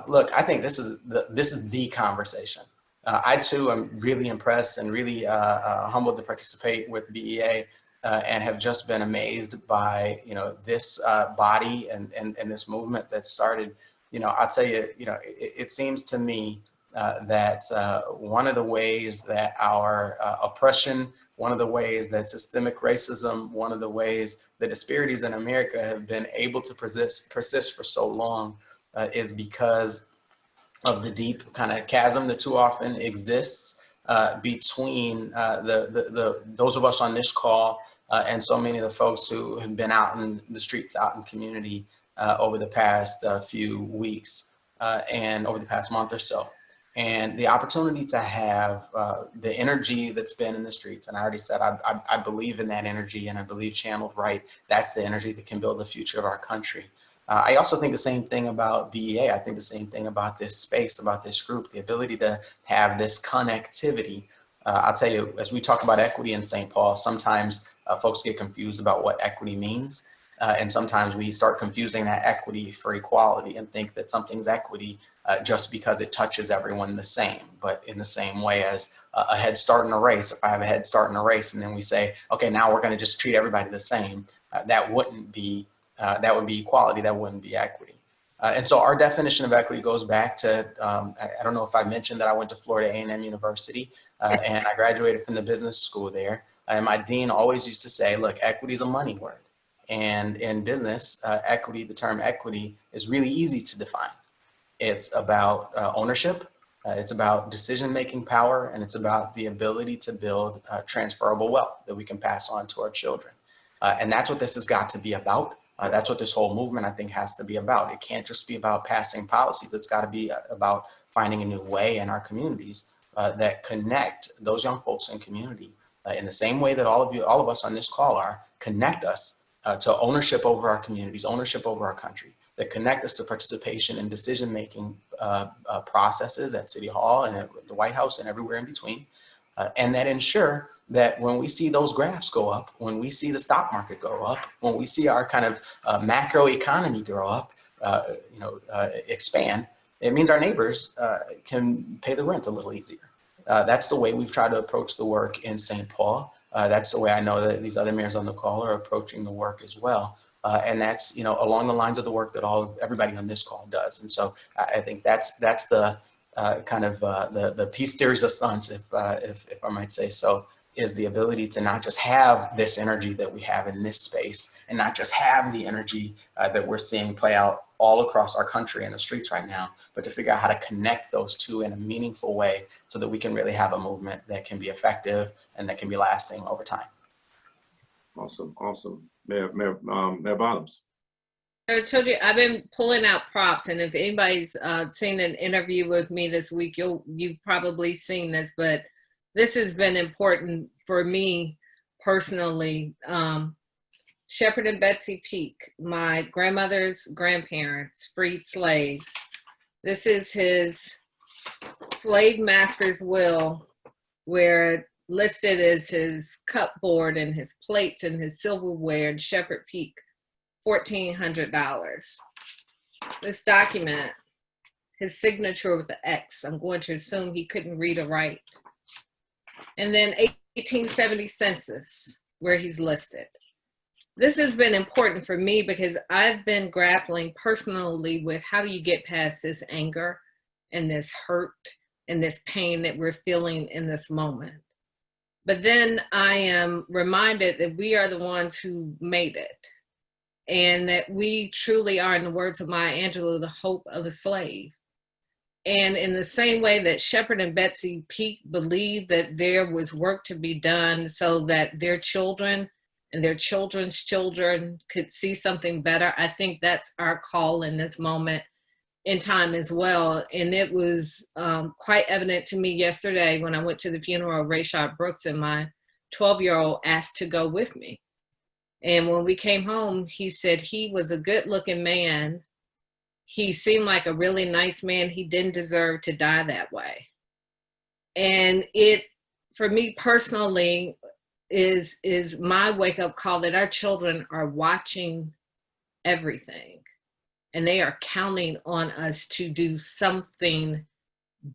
Look, I think this is the conversation. I too am really impressed and really humbled to participate with BEA. And have just been amazed by, this body and this movement that started. I'll tell you, it seems to me that one of the ways that our oppression, one of the ways that systemic racism, one of the ways the disparities in America have been able to persist for so long is because of the deep kind of chasm that too often exists between those of us on this call and so many of the folks who have been out in the streets, out in community over the past few weeks and over the past month or so. And the opportunity to have the energy that's been in the streets, and I already said I believe in that energy, and I believe channeled right, that's the energy that can build the future of our country. I also think the same thing about BEA. I think the same thing about this space, about this group, the ability to have this connectivity. I'll tell you, as we talk about equity in St. Paul, sometimes folks get confused about what equity means. And sometimes we start confusing that equity for equality and think that something's equity just because it touches everyone the same. But in the same way as a head start in a race, if I have a head start in a race and then we say, okay, now we're going to just treat everybody the same, that would be equality, that wouldn't be equity. And so our definition of equity goes back to, I don't know if I mentioned that I went to Florida A&M University and I graduated from the business school there. And my dean always used to say, look, equity is a money word. And in business, equity, the term equity is really easy to define. It's about ownership, it's about decision-making power, and it's about the ability to build transferable wealth that we can pass on to our children. And that's what this has got to be about. That's what this whole movement, I think, has to be about. It can't just be about passing policies. It's got to be about finding a new way in our communities that connect those young folks in community in the same way that all of us on this call are, connect us to ownership over our communities, ownership over our country, that connect us to participation in decision-making processes at City Hall and at the White House and everywhere in between, and that ensure that when we see those graphs go up, when we see the stock market go up, when we see our kind of macro economy grow up, expand, it means our neighbors can pay the rent a little easier. That's the way we've tried to approach the work in St. Paul. That's the way I know that these other mayors on the call are approaching the work as well. And that's, along the lines of the work that everybody on this call does. And so I think that's the kind of the piece de resistance, if I might say so, is the ability to not just have this energy that we have in this space and not just have the energy that we're seeing play out all across our country in the streets right now, but to figure out how to connect those two in a meaningful way so that we can really have a movement that can be effective and that can be lasting over time. Awesome, awesome. Mayor Bottoms. I told you, I've been pulling out props, and if anybody's seen an interview with me this week, you've probably seen this, but this has been important for me personally. Shepherd and Betsy Peak, my grandmother's grandparents, freed slaves. This is his slave master's will, where listed as his cupboard and his plates and his silverware in Shepherd Peak, $1,400. This document, his signature with the X, I'm going to assume he couldn't read or write. And then 1870 census, where he's listed. This has been important for me because I've been grappling personally with how do you get past this anger and this hurt and this pain that we're feeling in this moment. But then I am reminded that we are the ones who made it, and that we truly are, in the words of Maya Angelou, the hope of the slave. And in the same way that Shepherd and Betsy Peak believed that there was work to be done so that their children and their children's children could see something better. I think that's our call in this moment in time as well. And it was quite evident to me yesterday when I went to the funeral of Rayshard Brooks, and my 12-year-old asked to go with me. And when we came home, he said he was a good looking man. He seemed like a really nice man. He didn't deserve to die that way. And it, for me personally, is my wake-up call that our children are watching everything, and they are counting on us to do something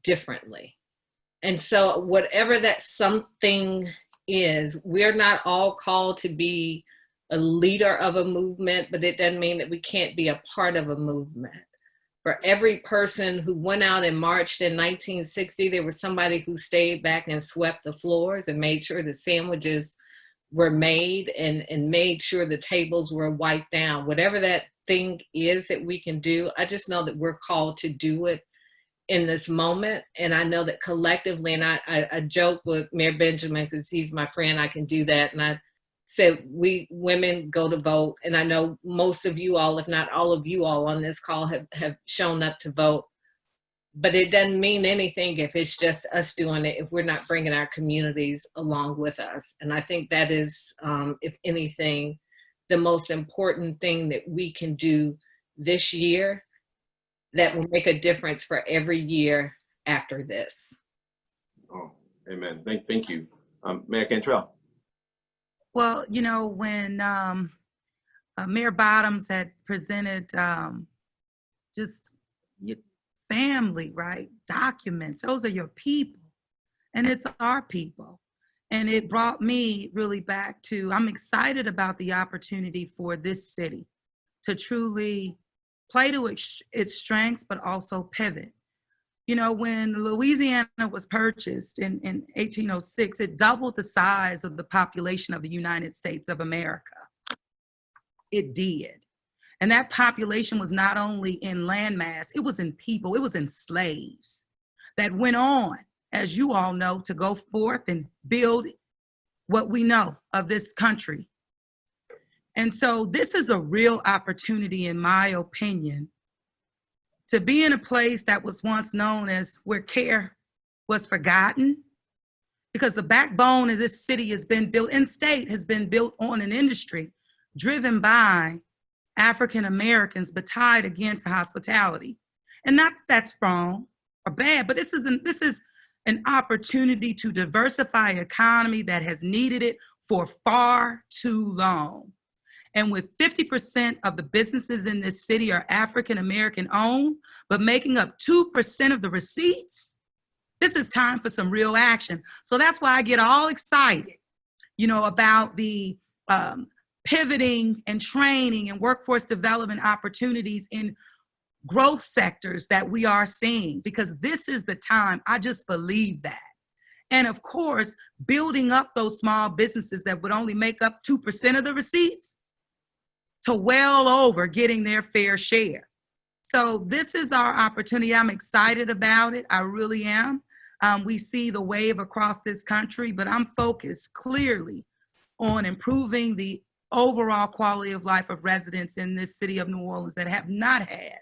differently. And so whatever that something is, we're not all called to be a leader of a movement, but it doesn't mean that we can't be a part of a movement. For every person who went out and marched in 1960, there was somebody who stayed back and swept the floors and made sure the sandwiches were made and made sure the tables were wiped down. Whatever that thing is that we can do, I just know that we're called to do it in this moment. And I know that collectively, and I joke with Mayor Benjamin because he's my friend, I can do that. And I said, we women go to vote. And I know most of you all, if not all of you all on this call have shown up to vote. But it doesn't mean anything if it's just us doing it, if we're not bringing our communities along with us. And I think that is, if anything, the most important thing that we can do this year that will make a difference for every year after this. Oh, amen. Thank you. Mayor Cantrell. Well, you know, when Mayor Bottoms had presented just your family, right? Documents, those are your people, and it's our people. And it brought me really back to, I'm excited about the opportunity for this city to truly play to its strengths, but also pivot. You know, when Louisiana was purchased in 1806, it doubled the size of the population of the United States of America. It did. And that population was not only in landmass, it was in people, it was in slaves that went on, as you all know, to go forth and build what we know of this country. And so this is a real opportunity, in my opinion, to be in a place that was once known as where care was forgotten, because the backbone of this city has been built, and state has been built on an industry driven by African Americans, but tied again to hospitality. And not that that's wrong or bad, but this is an opportunity to diversify an economy that has needed it for far too long. And with 50% of the businesses in this city are African American owned, but making up 2% of the receipts, this is time for some real action. So that's why I get all excited, you know, about the pivoting and training and workforce development opportunities in growth sectors that we are seeing, because this is the time. I just believe that. And of course, building up those small businesses that would only make up 2% of the receipts to well over getting their fair share. So this is our opportunity. I'm excited about it. I really am. We see the wave across this country, but I'm focused clearly on improving the overall quality of life of residents in this city of New Orleans that have not had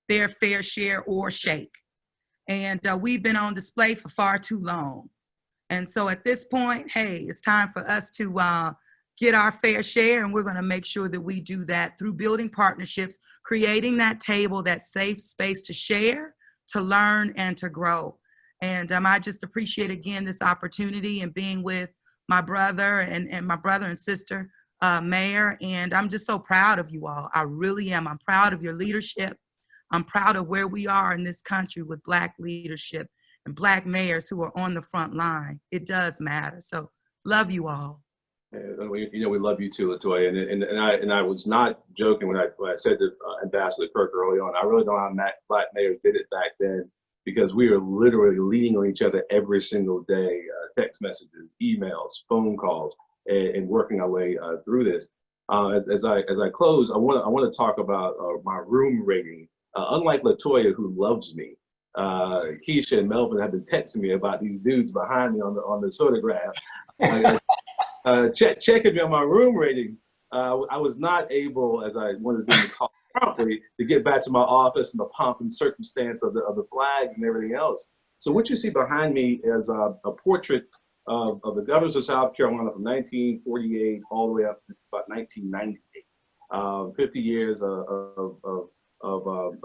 their fair share or shake. And we've been on display for far too long. And so at this point, hey, it's time for us to get our fair share, and we're going to make sure that we do that through building partnerships, creating that table, that safe space to share, to learn, and to grow. And I just appreciate, again, this opportunity and being with my brother and my brother and sister, Mayor, and I'm just so proud of you all. I really am. I'm proud of your leadership. I'm proud of where we are in this country with Black leadership and Black mayors who are on the front line. It does matter. So love you all. You know, we love you too, LaToya, and I was not joking when I said to Ambassador Kirk early on. I really don't know how Black mayors did it back then, because we were literally leaning on each other every single day, text messages, emails, phone calls, and working our way through this. As I close, I want to talk about my room rating. Unlike LaToya, who loves me, Keisha and Melvin have been texting me about these dudes behind me on the photograph. checking me on my room rating. I was not able, as I wanted to be in the call promptly, to get back to my office and the pomp and circumstance of the flag and everything else. So what you see behind me is a portrait of the governors of South Carolina from 1948 all the way up to about 1998. 50 years of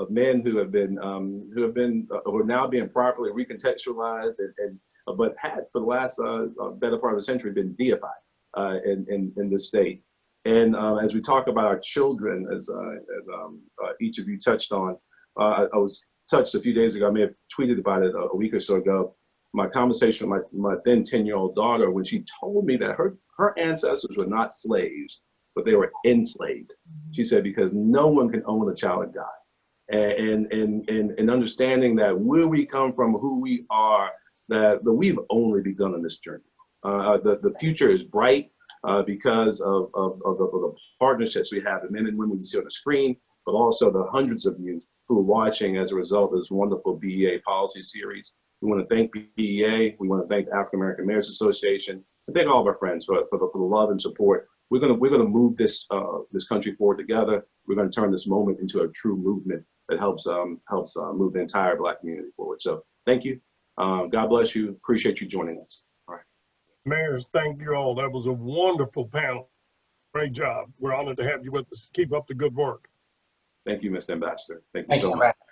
men who are now being properly recontextualized but had for the last better part of the century been deified in this state. And as we talk about our children, as each of you touched on, I was touched a few days ago. I may have tweeted about it a week or so ago. My conversation with my then 10-year-old daughter, when she told me that her ancestors were not slaves, but they were enslaved. She said, because no one can own a child of God. And understanding that where we come from, who we are, that we've only begun on this journey. The future is bright because of the partnerships we have, the men and women you see on the screen, but also the hundreds of you who are watching as a result of this wonderful BEA policy series. We want to thank BEA. We want to thank the African American Mayors Association, and thank all of our friends for the love and support. We're gonna move this country forward together. We're gonna turn this moment into a true movement that helps move the entire Black community forward. So thank you. God bless you. Appreciate you joining us. All right. Mayors, thank you all. That was a wonderful panel. Great job. We're honored to have you with us. Keep up the good work. Thank you, Mr. Ambassador. Thank you so much. Ambassador.